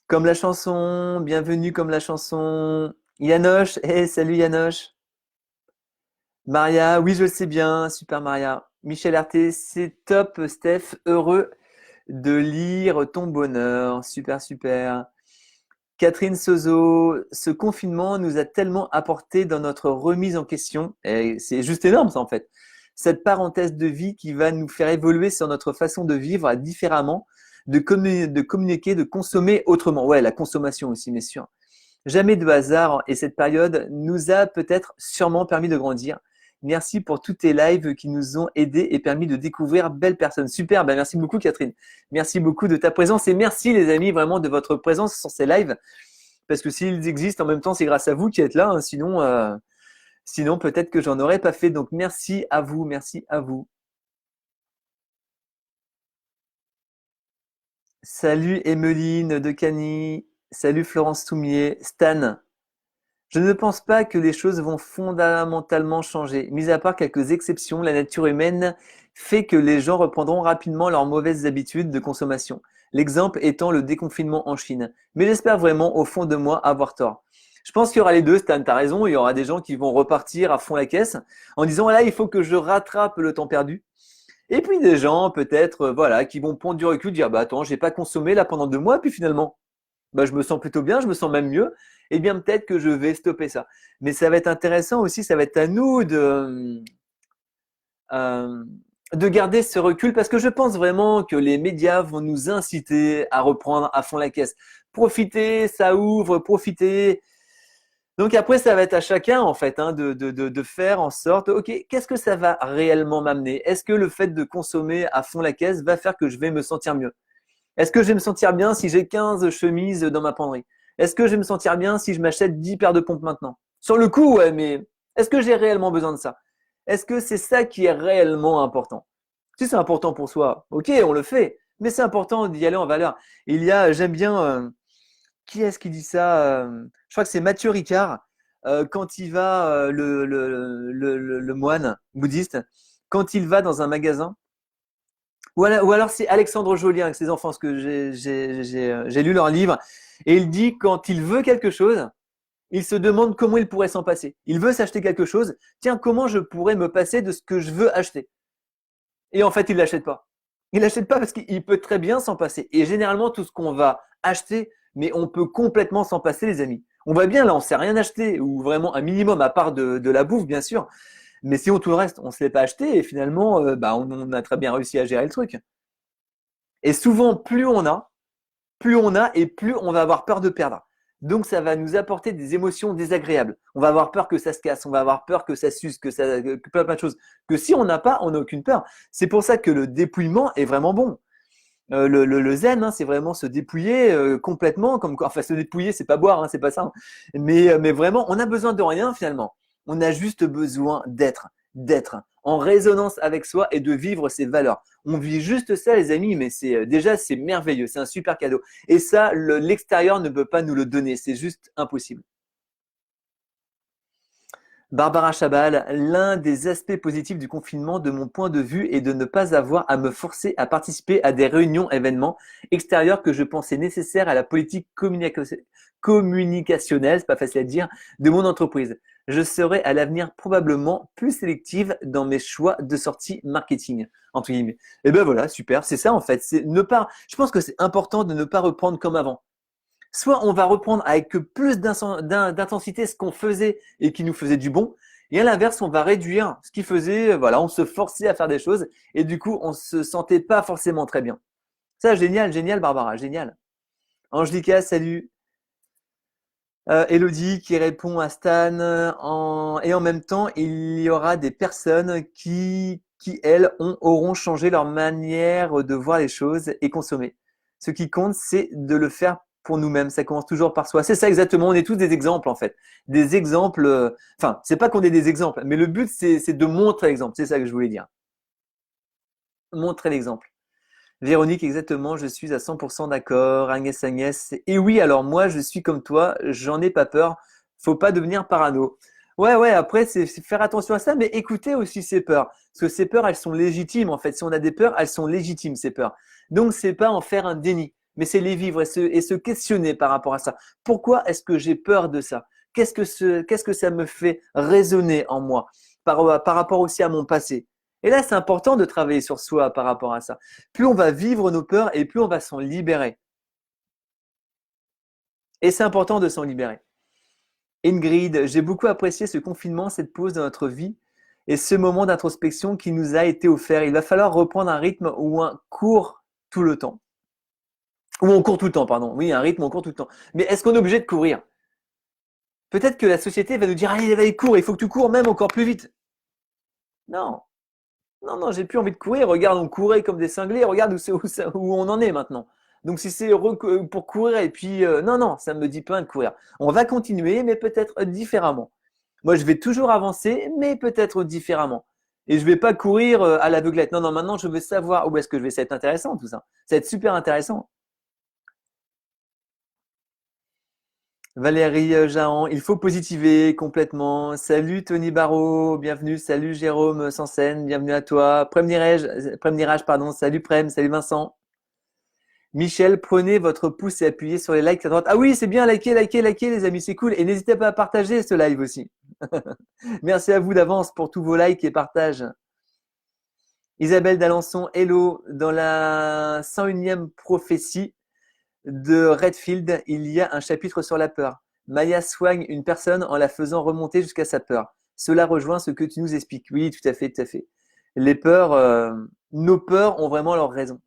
Comme la chanson, bienvenue comme la chanson. Yanoche, hey, salut Yanoche. Maria, oui, je le sais bien, super Maria. Michel RT, c'est top, Steph, heureux de lire ton bonheur. Super, super. Catherine Sozo, ce confinement nous a tellement apporté dans notre remise en question. Et c'est juste énorme, ça, en fait. Cette parenthèse de vie qui va nous faire évoluer sur notre façon de vivre différemment, de communiquer, de consommer autrement. Ouais, la consommation aussi, bien sûr. Jamais de hasard et cette période nous a peut-être sûrement permis de grandir. Merci pour tous tes lives qui nous ont aidés et permis de découvrir belles personnes. Super, ben merci beaucoup Catherine. Merci beaucoup de ta présence et merci les amis vraiment de votre présence sur ces lives. Parce que s'ils existent en même temps, c'est grâce à vous qui êtes là. Hein. Sinon peut-être que j'en aurais pas fait. Donc merci à vous, merci à vous. Salut Emeline de Cagny. Salut Florence Toumier. Stan. Je ne pense pas que les choses vont fondamentalement changer. Mis à part quelques exceptions, la nature humaine fait que les gens reprendront rapidement leurs mauvaises habitudes de consommation. L'exemple étant le déconfinement en Chine. Mais j'espère vraiment, au fond de moi, avoir tort. Je pense qu'il y aura les deux, Stan, t'as raison. Il y aura des gens qui vont repartir à fond la caisse en disant, là, il faut que je rattrape le temps perdu. Et puis des gens, peut-être, voilà, qui vont prendre du recul, dire, bah attends, j'ai pas consommé là pendant 2 mois, puis finalement, bah, je me sens plutôt bien, je me sens même mieux, eh bien peut-être que je vais stopper ça. Mais ça va être intéressant aussi, ça va être à nous de garder ce recul parce que je pense vraiment que les médias vont nous inciter à reprendre à fond la caisse. Profitez, ça ouvre, profitez. Donc après, ça va être à chacun en fait hein, de faire en sorte, ok, qu'est-ce que ça va réellement m'amener? Est-ce que le fait de consommer à fond la caisse va faire que je vais me sentir mieux? Est-ce que je vais me sentir bien si j'ai 15 chemises dans ma penderie? Est-ce que je vais me sentir bien si je m'achète 10 paires de pompes maintenant? Sur le coup, ouais, mais est-ce que j'ai réellement besoin de ça? Est-ce que c'est ça qui est réellement important? Si c'est important pour soi, ok, on le fait, mais c'est important d'y aller en valeur. Il y a, j'aime bien, qui est-ce qui dit ça? Je crois que c'est Mathieu Ricard, quand il va, le moine bouddhiste, quand il va dans un magasin, ou alors c'est Alexandre Jolien avec ses enfants, parce que j'ai lu leur livre, et il dit quand il veut quelque chose, il se demande comment il pourrait s'en passer. Il veut s'acheter quelque chose, tiens, comment je pourrais me passer de ce que je veux acheter? Et en fait, il l'achète pas. Il l'achète pas parce qu'il peut très bien s'en passer. Et généralement, tout ce qu'on va acheter, mais on peut complètement s'en passer, les amis. On va bien là, on ne sait rien acheter, ou vraiment un minimum à part de la bouffe, bien sûr. Mais sinon, tout le reste, on ne se l'est pas acheté et finalement, on a très bien réussi à gérer le truc. Et souvent, plus on a et plus on va avoir peur de perdre. Donc, ça va nous apporter des émotions désagréables. On va avoir peur que ça se casse, on va avoir peur que ça s'use, que plein de choses. Que si on n'a pas, on n'a aucune peur. C'est pour ça que le dépouillement est vraiment bon. Le zen, hein, c'est vraiment se dépouiller complètement. Enfin, se dépouiller, c'est pas boire, hein, c'est pas ça. Hein. Mais vraiment, on a besoin de rien finalement. On a juste besoin d'être en résonance avec soi et de vivre ses valeurs. On vit juste ça, les amis, mais c'est merveilleux, c'est un super cadeau. Et ça, l'extérieur ne peut pas nous le donner, c'est juste impossible. Barbara Chabal, l'un des aspects positifs du confinement, de mon point de vue, est de ne pas avoir à me forcer à participer à des réunions, événements extérieurs que je pensais nécessaires à la politique communicationnelle, c'est pas facile à dire, de mon entreprise. Je serai à l'avenir probablement plus sélective dans mes choix de sortie marketing, entre guillemets. Et ben voilà, super, c'est ça en fait. C'est ne pas. Je pense que c'est important de ne pas reprendre comme avant. Soit on va reprendre avec plus d'intensité ce qu'on faisait et qui nous faisait du bon, et à l'inverse, on va réduire ce qui faisait, voilà, on se forçait à faire des choses, et du coup, on se sentait pas forcément très bien. Ça, génial, génial, Barbara, génial. Angelica, salut. Elodie qui répond à Stan, et en même temps, il y aura des personnes qui elles, auront changé leur manière de voir les choses et consommer. Ce qui compte, c'est de le faire pour nous-mêmes. Ça commence toujours par soi. C'est ça exactement. On est tous des exemples en fait. Des exemples. Enfin, c'est pas qu'on est des exemples, mais le but c'est de montrer l'exemple. C'est ça que je voulais dire. Montrer l'exemple. Véronique, exactement, je suis à 100% d'accord. Agnès, Agnès. Et oui, alors moi, je suis comme toi, j'en ai pas peur. Faut pas devenir parano. Ouais, ouais, après, c'est faire attention à ça, mais écoutez aussi ces peurs. Parce que ces peurs, elles sont légitimes, en fait. Si on a des peurs, elles sont légitimes, ces peurs. Donc, c'est pas en faire un déni, mais c'est les vivre et se questionner par rapport à ça. Pourquoi est-ce que j'ai peur de ça? Qu'est-ce que ça me fait résonner en moi par rapport aussi à mon passé? Et là, c'est important de travailler sur soi par rapport à ça. Plus on va vivre nos peurs et plus on va s'en libérer. Et c'est important de s'en libérer. Ingrid, j'ai beaucoup apprécié ce confinement, cette pause dans notre vie et ce moment d'introspection qui nous a été offert. Il va falloir reprendre un rythme où on court tout le temps. Ou on court tout le temps, pardon. Oui, un rythme où on court tout le temps. Mais est-ce qu'on est obligé de courir? Peut-être que la société va nous dire, allez, allez, cours, il faut que tu cours même encore plus vite. Non, non, non, j'ai plus envie de courir. Regarde, on courait comme des cinglés. Regarde où on en est maintenant. Donc si c'est pour courir et puis non, non, ça me dit pas de courir. On va continuer, mais peut-être différemment. Moi, je vais toujours avancer, mais peut-être différemment. Et je vais pas courir à l'aveuglette. Non, non, maintenant je veux savoir où est-ce que je vais. Ça va être intéressant tout ça. Ça va être super intéressant. Valérie Jahan, il faut positiver complètement. Salut Tony Barrault, bienvenue. Salut Jérôme Sansen, bienvenue à toi. Prem Niraj, pardon. Salut Prem, salut Vincent. Michel, prenez votre pouce et appuyez sur les likes à droite. Ah oui, c'est bien, likez, likez, likez les amis, c'est cool. Et n'hésitez pas à partager ce live aussi. Merci à vous d'avance pour tous vos likes et partages. Isabelle d'Alençon, hello. Dans la 101e prophétie de Redfield, il y a un chapitre sur la peur. Maya soigne une personne en la faisant remonter jusqu'à sa peur. Cela rejoint ce que tu nous expliques. Oui, tout à fait, tout à fait. Les peurs, nos peurs ont vraiment leur raison.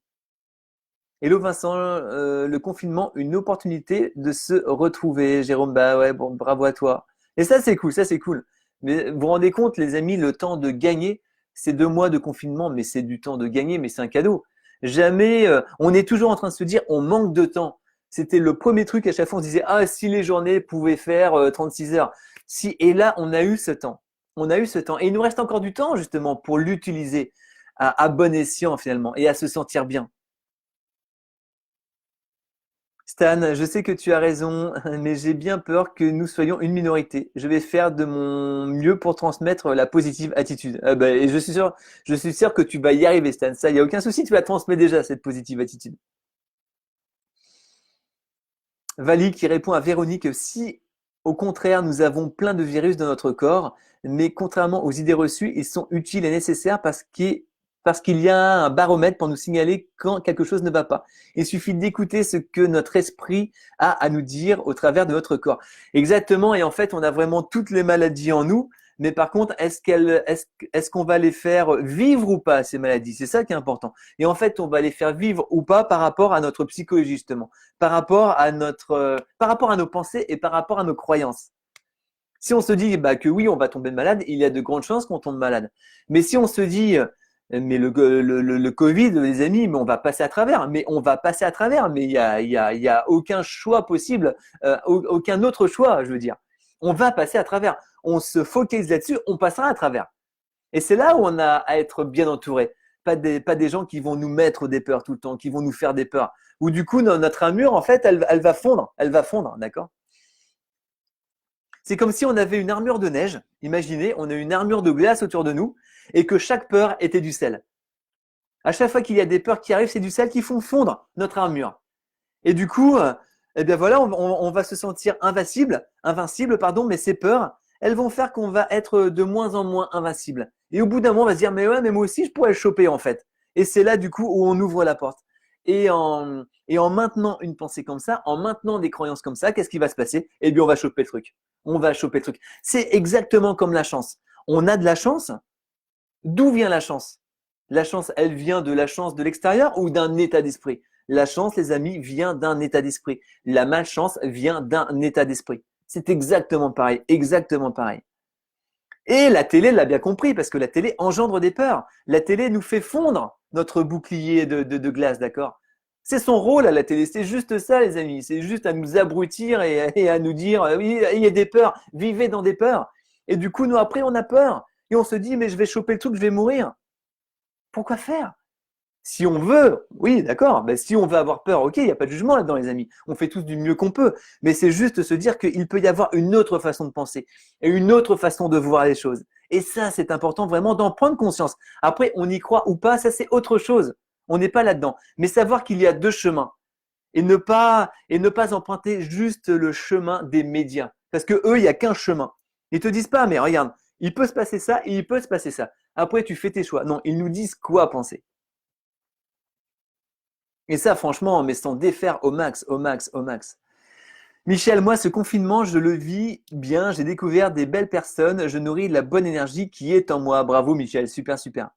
Hello Vincent, le confinement, une opportunité de se retrouver. Jérôme, bah ouais, bon, bravo à toi. Et ça, c'est cool, ça, c'est cool. Mais vous vous rendez compte, les amis, le temps de gagner, c'est 2 mois de confinement, mais c'est du temps de gagner, mais c'est un cadeau. Jamais, on est toujours en train de se dire, on manque de temps. C'était le premier truc à chaque fois, on se disait, ah, si les journées pouvaient faire 36 heures. Si, et là, on a eu ce temps. On a eu ce temps. Et il nous reste encore du temps, justement, pour l'utiliser à bon escient, finalement, et à se sentir bien. Stan, je sais que tu as raison, mais j'ai bien peur que nous soyons une minorité. Je vais faire de mon mieux pour transmettre la positive attitude. Et je suis sûr que tu vas y arriver, Stan. Ça, il n'y a aucun souci, tu vas transmettre déjà cette positive attitude. Vali qui répond à Véronique, si au contraire nous avons plein de virus dans notre corps, mais contrairement aux idées reçues, ils sont utiles et nécessaires parce qu'il y a un baromètre pour nous signaler quand quelque chose ne va pas. Il suffit d'écouter ce que notre esprit a à nous dire au travers de notre corps. Exactement, et en fait, on a vraiment toutes les maladies en nous, mais par contre, est-ce qu'on va les faire vivre ou pas, ces maladies? C'est ça qui est important. Et en fait, on va les faire vivre ou pas par rapport à notre psychologie, justement, par rapport à nos pensées et par rapport à nos croyances. Si on se dit que oui, on va tomber malade, il y a de grandes chances qu'on tombe malade. Mais si on se dit, mais le Covid, les amis, mais on va passer à travers, mais on va passer à travers, mais il y a aucun choix possible, aucun autre choix, je veux dire. On va passer à travers. On se focalise là-dessus, on passera à travers. Et c'est là où on a à être bien entouré. Pas des gens qui vont nous mettre des peurs tout le temps, qui vont nous faire des peurs. Ou du coup, notre armure, en fait, elle va fondre, d'accord? C'est comme si on avait une armure de neige. Imaginez, on a une armure de glace autour de nous et que chaque peur était du sel. À chaque fois qu'il y a des peurs qui arrivent, c'est du sel qui font fondre notre armure. Et du coup, eh bien voilà, on va se sentir invincible, pardon, mais ces peurs, elles vont faire qu'on va être de moins en moins invincible. Et au bout d'un moment, on va se dire, mais ouais, mais moi aussi, je pourrais le choper en fait. Et c'est là, du coup, où on ouvre la porte. Et en maintenant une pensée comme ça, en maintenant des croyances comme ça, qu'est-ce qui va se passer? Eh bien, on va choper le truc. On va choper le truc. C'est exactement comme la chance. On a de la chance. D'où vient la chance? La chance, elle vient de la chance de l'extérieur ou d'un état d'esprit? La chance, les amis, vient d'un état d'esprit. La malchance vient d'un état d'esprit. C'est exactement pareil, exactement pareil. Et la télé l'a bien compris parce que la télé engendre des peurs. La télé nous fait fondre notre bouclier de glace, d'accord? C'est son rôle à la télé, c'est juste ça, les amis. C'est juste à nous abrutir et à nous dire, oui, il y a des peurs, vivez dans des peurs. Et du coup, nous, après, on a peur. Et on se dit, mais je vais choper le truc, je vais mourir. Pourquoi faire? Si on veut, oui, d'accord, ben, si on veut avoir peur, ok, il n'y a pas de jugement là-dedans, les amis. On fait tous du mieux qu'on peut. Mais c'est juste se dire qu'il peut y avoir une autre façon de penser et une autre façon de voir les choses. Et ça, c'est important vraiment d'en prendre conscience. Après, on y croit ou pas, ça c'est autre chose. On n'est pas là-dedans. Mais savoir qu'il y a deux chemins et ne pas emprunter juste le chemin des médias. Parce que eux, il n'y a qu'un chemin. Ils te disent pas, mais regarde, il peut se passer ça et il peut se passer ça. Après, tu fais tes choix. Non, ils nous disent quoi penser. Et ça, franchement, mais sans défaire au max, au max, au max. Michel, moi, ce confinement, je le vis bien. J'ai découvert des belles personnes. Je nourris la bonne énergie qui est en moi. Bravo, Michel. Super, super.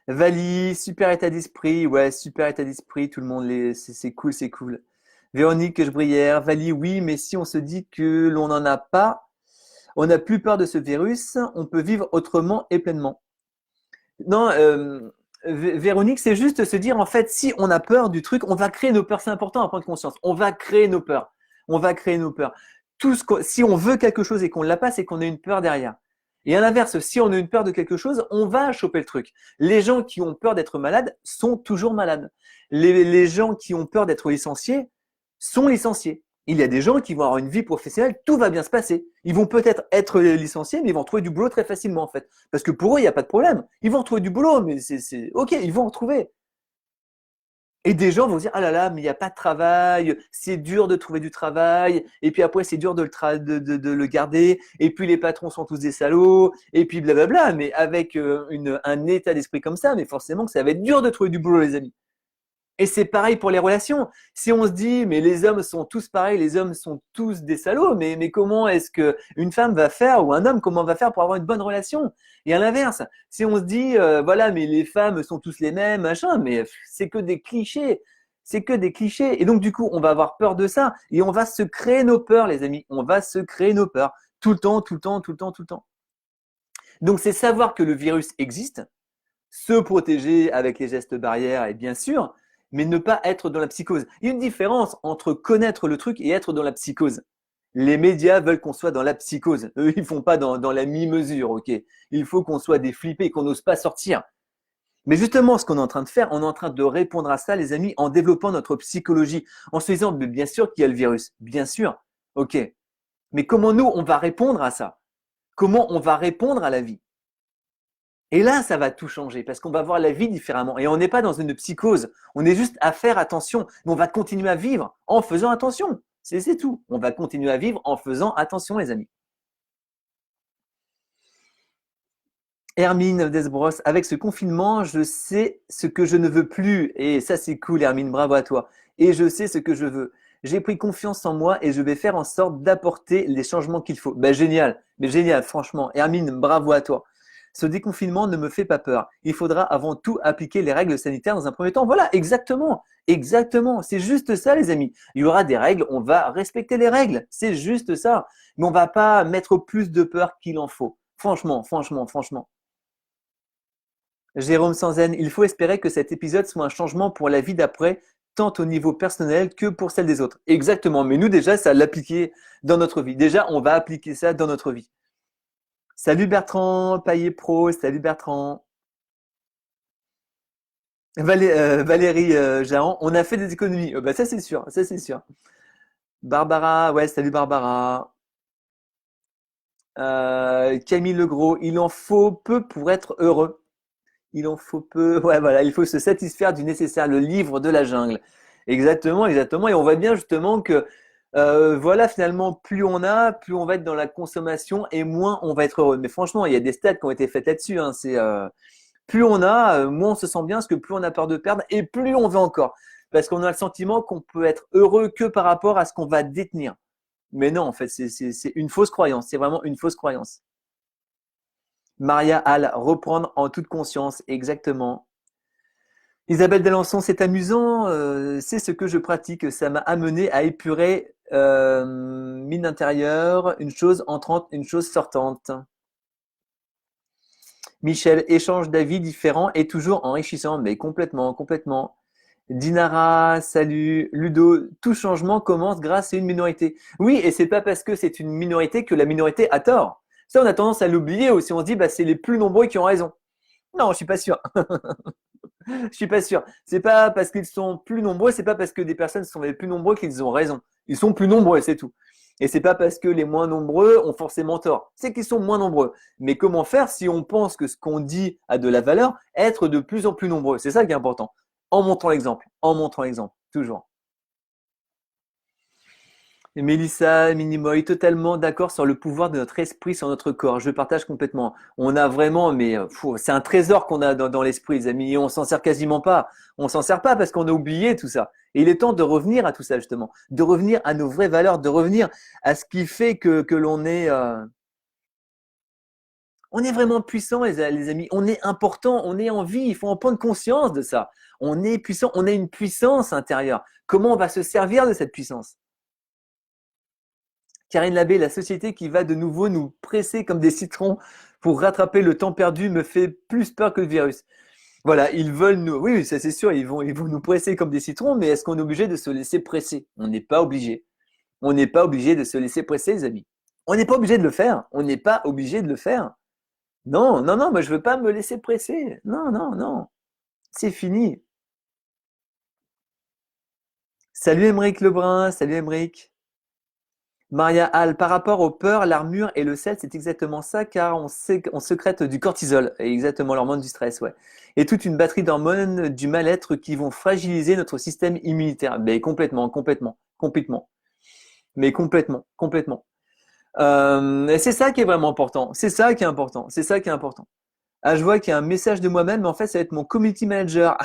Vali, super état d'esprit. Ouais, super état d'esprit. Tout le monde, c'est cool, c'est cool. Véronique Brière, Vali, oui, mais si on se dit que l'on n'en a pas, on n'a plus peur de ce virus, on peut vivre autrement et pleinement. Non, Véronique, c'est juste se dire, en fait, si on a peur du truc, on va créer nos peurs. C'est important à prendre conscience. On va créer nos peurs. On va créer nos peurs. Si on veut quelque chose et qu'on ne l'a pas, c'est qu'on a une peur derrière. Et à l'inverse, si on a une peur de quelque chose, on va choper le truc. Les gens qui ont peur d'être malades sont toujours malades. Les gens qui ont peur d'être licenciés sont licenciés. Il y a des gens qui vont avoir une vie professionnelle, tout va bien se passer. Ils vont peut-être être licenciés, mais ils vont trouver du boulot très facilement en fait. Parce que pour eux, il n'y a pas de problème. Ils vont trouver du boulot, mais c'est ok, ils vont en trouver. Et des gens vont dire, ah là là, mais il n'y a pas de travail, c'est dur de trouver du travail, et puis après c'est dur de le garder, et puis les patrons sont tous des salauds, et puis blablabla. Mais avec un état d'esprit comme ça, mais forcément que ça va être dur de trouver du boulot, les amis. Et c'est pareil pour les relations. Si on se dit, mais les hommes sont tous pareils, les hommes sont tous des salauds, mais comment est-ce qu'une femme va faire, ou un homme, comment va faire pour avoir une bonne relation? Et à l'inverse, si on se dit, voilà, mais les femmes sont tous les mêmes, machin, mais c'est que des clichés. C'est que des clichés. Et donc, du coup, on va avoir peur de ça et on va se créer nos peurs, les amis. On va se créer nos peurs tout le temps, tout le temps, tout le temps, tout le temps. Donc, c'est savoir que le virus existe, se protéger avec les gestes barrières et bien sûr, mais ne pas être dans la psychose. Il y a une différence entre connaître le truc et être dans la psychose. Les médias veulent qu'on soit dans la psychose. Eux, ils font pas dans la mi-mesure, ok. Il faut qu'on soit des flippés, qu'on n'ose pas sortir. Mais justement, ce qu'on est en train de faire, on est en train de répondre à ça, les amis, en développant notre psychologie, en se disant, bien sûr qu'il y a le virus, bien sûr, ok. Mais comment nous, on va répondre à ça? Comment on va répondre à la vie? Et là, ça va tout changer parce qu'on va voir la vie différemment. Et on n'est pas dans une psychose. On est juste à faire attention. Mais on va continuer à vivre en faisant attention. C'est tout. On va continuer à vivre en faisant attention, les amis. Hermine Desbros, avec ce confinement, je sais ce que je ne veux plus. Et ça, c'est cool, Hermine. Bravo à toi. Et je sais ce que je veux. J'ai pris confiance en moi et je vais faire en sorte d'apporter les changements qu'il faut. Ben, génial. Mais génial, franchement. Hermine, bravo à toi. Ce déconfinement ne me fait pas peur. Il faudra avant tout appliquer les règles sanitaires dans un premier temps. Voilà, exactement. Exactement. C'est juste ça, les amis. Il y aura des règles, on va respecter les règles. C'est juste ça. Mais on va pas mettre plus de peur qu'il en faut. Franchement, franchement, franchement. Jérôme Sanzen, il faut espérer que cet épisode soit un changement pour la vie d'après, tant au niveau personnel que pour celle des autres. Exactement. Mais nous, déjà, ça l'appliquer dans notre vie. Déjà, on va appliquer ça dans notre vie. Salut Bertrand, Paillet Pro, salut Bertrand. Valérie Jahan, on a fait des économies. Bah ça c'est sûr, ça c'est sûr. Barbara, ouais, salut Barbara. Camille Legros, il en faut peu pour être heureux. Il en faut peu, ouais voilà, il faut se satisfaire du nécessaire, le livre de la jungle. Exactement, exactement. Et on voit bien justement que voilà, finalement, plus on a, plus on va être dans la consommation et moins on va être heureux. Mais franchement, il y a des stats qui ont été faites là-dessus. Hein. C'est plus on a, moins on se sent bien, parce que plus on a peur de perdre et plus on veut encore. Parce qu'on a le sentiment qu'on peut être heureux que par rapport à ce qu'on va détenir. Mais non, en fait, c'est une fausse croyance. C'est vraiment une fausse croyance. Maria Hall, reprendre en toute conscience, exactement. Isabelle Delançon, c'est amusant, c'est ce que je pratique. Ça m'a amené à épurer mine intérieure, une chose entrante, une chose sortante. Michel, échange d'avis différents et toujours enrichissant, mais complètement, complètement. Dinara, salut. Ludo, tout changement commence grâce à une minorité. Oui, et c'est pas parce que c'est une minorité que la minorité a tort. Ça, on a tendance à l'oublier aussi. On se dit, bah, c'est les plus nombreux qui ont raison. Non, je suis pas sûr. Je suis pas sûr. C'est pas parce qu'ils sont plus nombreux, c'est pas parce que des personnes sont les plus nombreux qu'ils ont raison. Ils sont plus nombreux, c'est tout. Et c'est pas parce que les moins nombreux ont forcément tort. C'est qu'ils sont moins nombreux. Mais comment faire si on pense que ce qu'on dit a de la valeur, être de plus en plus nombreux? C'est ça qui est important. En montrant l'exemple. En montrant l'exemple. Toujours. Et Mélissa Minimoy, totalement d'accord sur le pouvoir de notre esprit sur notre corps. Je partage complètement. On a vraiment, mais c'est un trésor qu'on a dans l'esprit, les amis. Et on s'en sert quasiment pas. On s'en sert pas parce qu'on a oublié tout ça. Et il est temps de revenir à tout ça justement, de revenir à nos vraies valeurs, de revenir à ce qui fait que l'on est, on est vraiment puissant, les amis. On est important, on est en vie. Il faut en prendre conscience de ça. On est puissant, on a une puissance intérieure. Comment on va se servir de cette puissance? Karine Labbé, la société qui va de nouveau nous presser comme des citrons pour rattraper le temps perdu me fait plus peur que le virus. Voilà, ils veulent nous. Oui, ça c'est sûr, ils vont nous presser comme des citrons, mais est-ce qu'on est obligé de se laisser presser? On n'est pas obligé. On n'est pas obligé de se laisser presser, les amis. On n'est pas obligé de le faire. On n'est pas obligé de le faire. Non, non, non, moi je veux pas me laisser presser. Non, non, non. C'est fini. Salut Émeric Lebrun, salut Émeric. Maria Hall, par rapport aux peurs, l'armure et le sel, c'est exactement ça, car on sécrète du cortisol, et exactement l'hormone du stress, ouais. Et toute une batterie d'hormones du mal-être qui vont fragiliser notre système immunitaire. Mais complètement, complètement, complètement. Mais complètement, complètement. Et c'est ça qui est vraiment important. C'est ça qui est important. C'est ça qui est important. Ah, je vois qu'il y a un message de moi-même, mais en fait, ça va être mon community manager.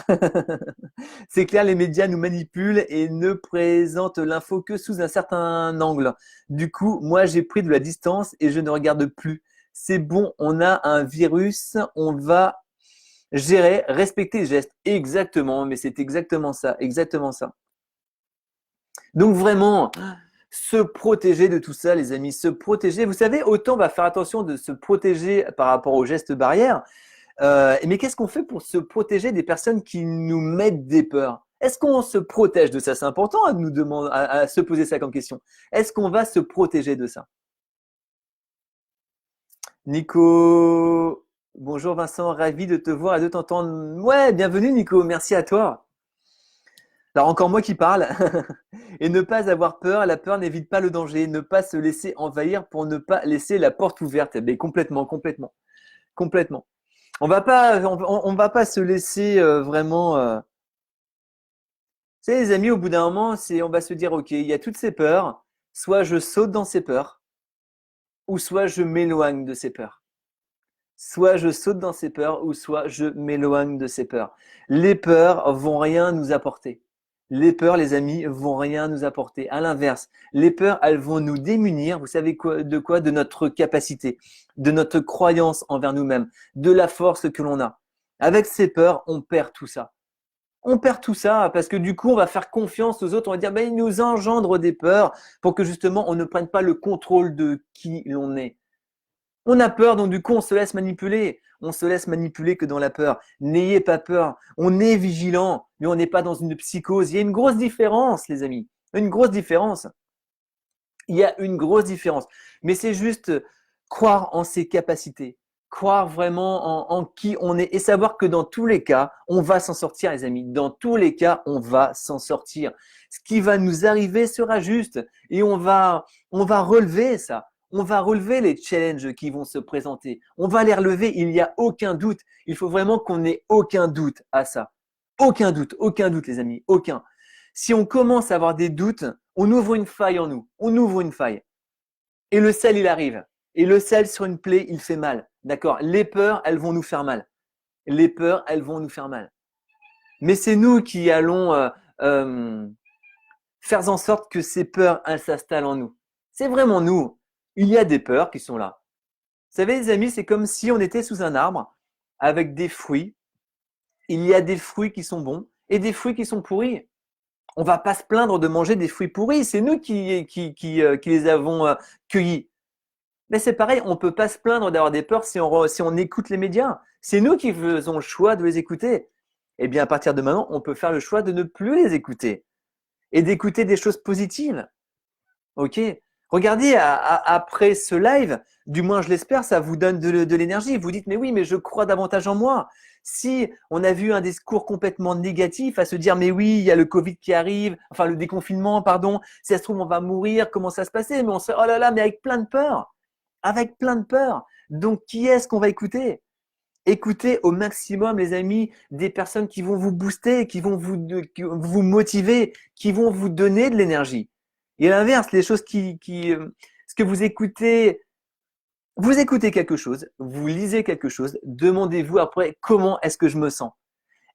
C'est clair, les médias nous manipulent et ne présentent l'info que sous un certain angle. Du coup, moi, j'ai pris de la distance et je ne regarde plus. C'est bon, on a un virus, on va Gérer, respecter les gestes. Exactement, mais c'est exactement ça, exactement ça. Donc vraiment, se protéger de tout ça, les amis, se protéger. Vous savez, autant on va faire attention de se protéger par rapport aux gestes barrières, mais qu'est-ce qu'on fait pour se protéger des personnes qui nous mettent des peurs? Est-ce qu'on se protège de ça? C'est important à nous demander, à se poser ça comme question. Est-ce qu'on va se protéger de ça? Nico, bonjour Vincent, ravi de te voir et de t'entendre. Ouais, bienvenue Nico, merci à toi. Alors encore moi qui parle. Et ne pas avoir peur, la peur n'évite pas le danger. Ne pas se laisser envahir pour ne pas laisser la porte ouverte. Mais complètement, complètement, complètement. On va pas se laisser vraiment. Tu sais, les amis, au bout d'un moment, on va se dire, ok, il y a toutes ces peurs. Soit je saute dans ces peurs, ou soit je m'éloigne de ces peurs. Soit je saute dans ces peurs, ou soit je m'éloigne de ces peurs. Les peurs vont rien nous apporter. Les peurs, les amis, vont rien nous apporter. À l'inverse, les peurs, elles vont nous démunir. Vous savez quoi? De quoi? De notre capacité, de notre croyance envers nous-mêmes, de la force que l'on a. Avec ces peurs, on perd tout ça. On perd tout ça parce que du coup, on va faire confiance aux autres. On va dire, ben, ils nous engendrent des peurs pour que justement, on ne prenne pas le contrôle de qui l'on est. On a peur, donc du coup, on se laisse manipuler. On se laisse manipuler que dans la peur. N'ayez pas peur. On est vigilant, mais on n'est pas dans une psychose. Il y a une grosse différence, les amis. Une grosse différence. Il y a une grosse différence. Mais c'est juste croire en ses capacités. Croire vraiment en qui on est et savoir que dans tous les cas, on va s'en sortir, les amis. Dans tous les cas, on va s'en sortir. Ce qui va nous arriver sera juste et on va relever ça. On va relever les challenges qui vont se présenter. On va les relever, il n'y a aucun doute. Il faut vraiment qu'on n'ait aucun doute à ça. Aucun doute, les amis, aucun. Si on commence à avoir des doutes, on ouvre une faille en nous. On ouvre une faille. Et le sel, il arrive. Et le sel sur une plaie, il fait mal. D'accord? Les peurs, elles vont nous faire mal. Les peurs, elles vont nous faire mal. Mais c'est nous qui allons faire en sorte que ces peurs, elles s'installent en nous. C'est vraiment nous. Il y a des peurs qui sont là. Vous savez, les amis, c'est comme si on était sous un arbre avec des fruits. Il y a des fruits qui sont bons et des fruits qui sont pourris. On va pas se plaindre de manger des fruits pourris. C'est nous qui les avons cueillis. Mais c'est pareil, on peut pas se plaindre d'avoir des peurs si on écoute les médias. C'est nous qui faisons le choix de les écouter. Eh bien, à partir de maintenant, on peut faire le choix de ne plus les écouter et d'écouter des choses positives. Ok? Regardez, après ce live, du moins je l'espère, ça vous donne de l'énergie. Vous dites, mais oui, mais je crois davantage en moi. Si on a vu un discours complètement négatif à se dire, mais oui, il y a le Covid qui arrive, enfin le déconfinement, pardon, si ça se trouve, on va mourir, comment ça se passait? Mais on se, oh là là, mais avec plein de peur. Avec plein de peur. Donc, qui est-ce qu'on va écouter? Écoutez au maximum, les amis, des personnes qui vont vous booster, qui vont vous motiver, qui vont vous donner de l'énergie. Et à l'inverse, les choses ce que vous écoutez quelque chose, vous lisez quelque chose, demandez-vous après comment est-ce que je me sens?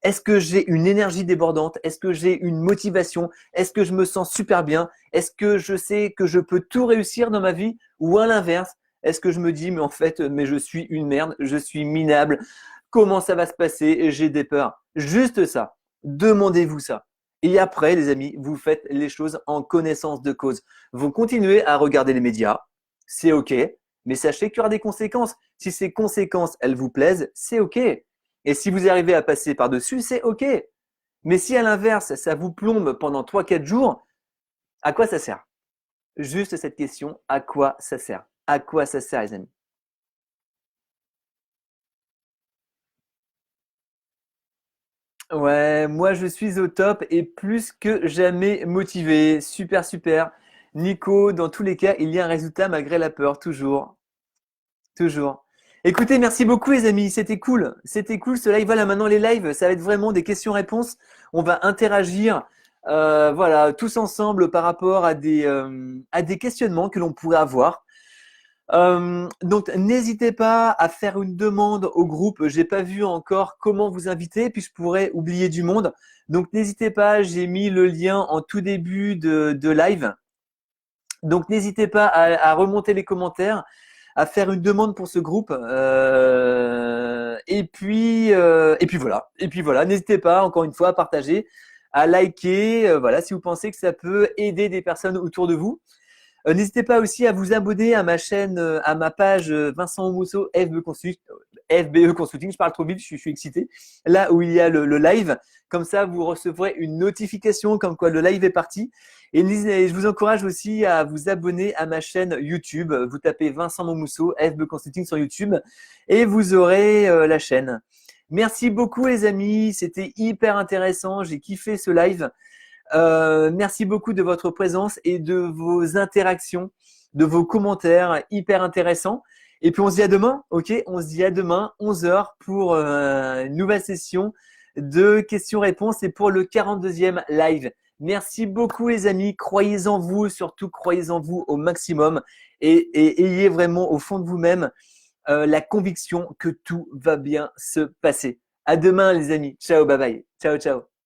Est-ce que j'ai une énergie débordante? Est-ce que j'ai une motivation? Est-ce que je me sens super bien? Est-ce que je sais que je peux tout réussir dans ma vie? Ou à l'inverse, est-ce que je me dis, mais en fait, mais je suis une merde, je suis minable, comment ça va se passer? J'ai des peurs. Juste ça. Demandez-vous ça. Et après, les amis, vous faites les choses en connaissance de cause. Vous continuez à regarder les médias, c'est OK, mais sachez qu'il y aura des conséquences. Si ces conséquences, elles vous plaisent, c'est OK. Et si vous arrivez à passer par-dessus, c'est OK. Mais si à l'inverse, ça vous plombe pendant 3-4 jours, à quoi ça sert? Juste cette question, à quoi ça sert? À quoi ça sert, les amis? Ouais, moi je suis au top et plus que jamais motivé. Super, super. Nico, dans tous les cas, il y a un résultat malgré la peur, toujours. Toujours. Écoutez, merci beaucoup les amis, c'était cool. C'était cool ce live. Voilà, maintenant les lives, ça va être vraiment des questions-réponses. On va interagir, voilà, tous ensemble par rapport à des questionnements que l'on pourrait avoir. Donc n'hésitez pas à faire une demande au groupe. J'ai pas vu encore comment vous inviter, puis je pourrais oublier du monde. Donc n'hésitez pas, j'ai mis le lien en tout début de live. Donc n'hésitez pas à remonter les commentaires, à faire une demande pour ce groupe. Et puis voilà. Et puis voilà. N'hésitez pas, encore une fois, à partager, à liker. Voilà, si vous pensez que ça peut aider des personnes autour de vous. N'hésitez pas aussi à vous abonner à ma chaîne, à ma page Vincent Omosso FBE Consulting. Je parle trop vite, je suis excité. Là où il y a le live, comme ça vous recevrez une notification comme quoi le live est parti. Et je vous encourage aussi à vous abonner à ma chaîne YouTube. Vous tapez Vincent Momousseau, FBE Consulting sur YouTube et vous aurez la chaîne. Merci beaucoup les amis, c'était hyper intéressant. J'ai kiffé ce live. Merci beaucoup de votre présence et de vos interactions, de vos commentaires hyper intéressants. Et puis on se dit à demain, ok? On se dit à demain, 11 heures pour une nouvelle session de questions-réponses et pour le 42e live. Merci beaucoup les amis, croyez en vous, surtout croyez en vous au maximum et ayez vraiment au fond de vous-même la conviction que tout va bien se passer. À demain les amis, ciao, bye bye, ciao, ciao.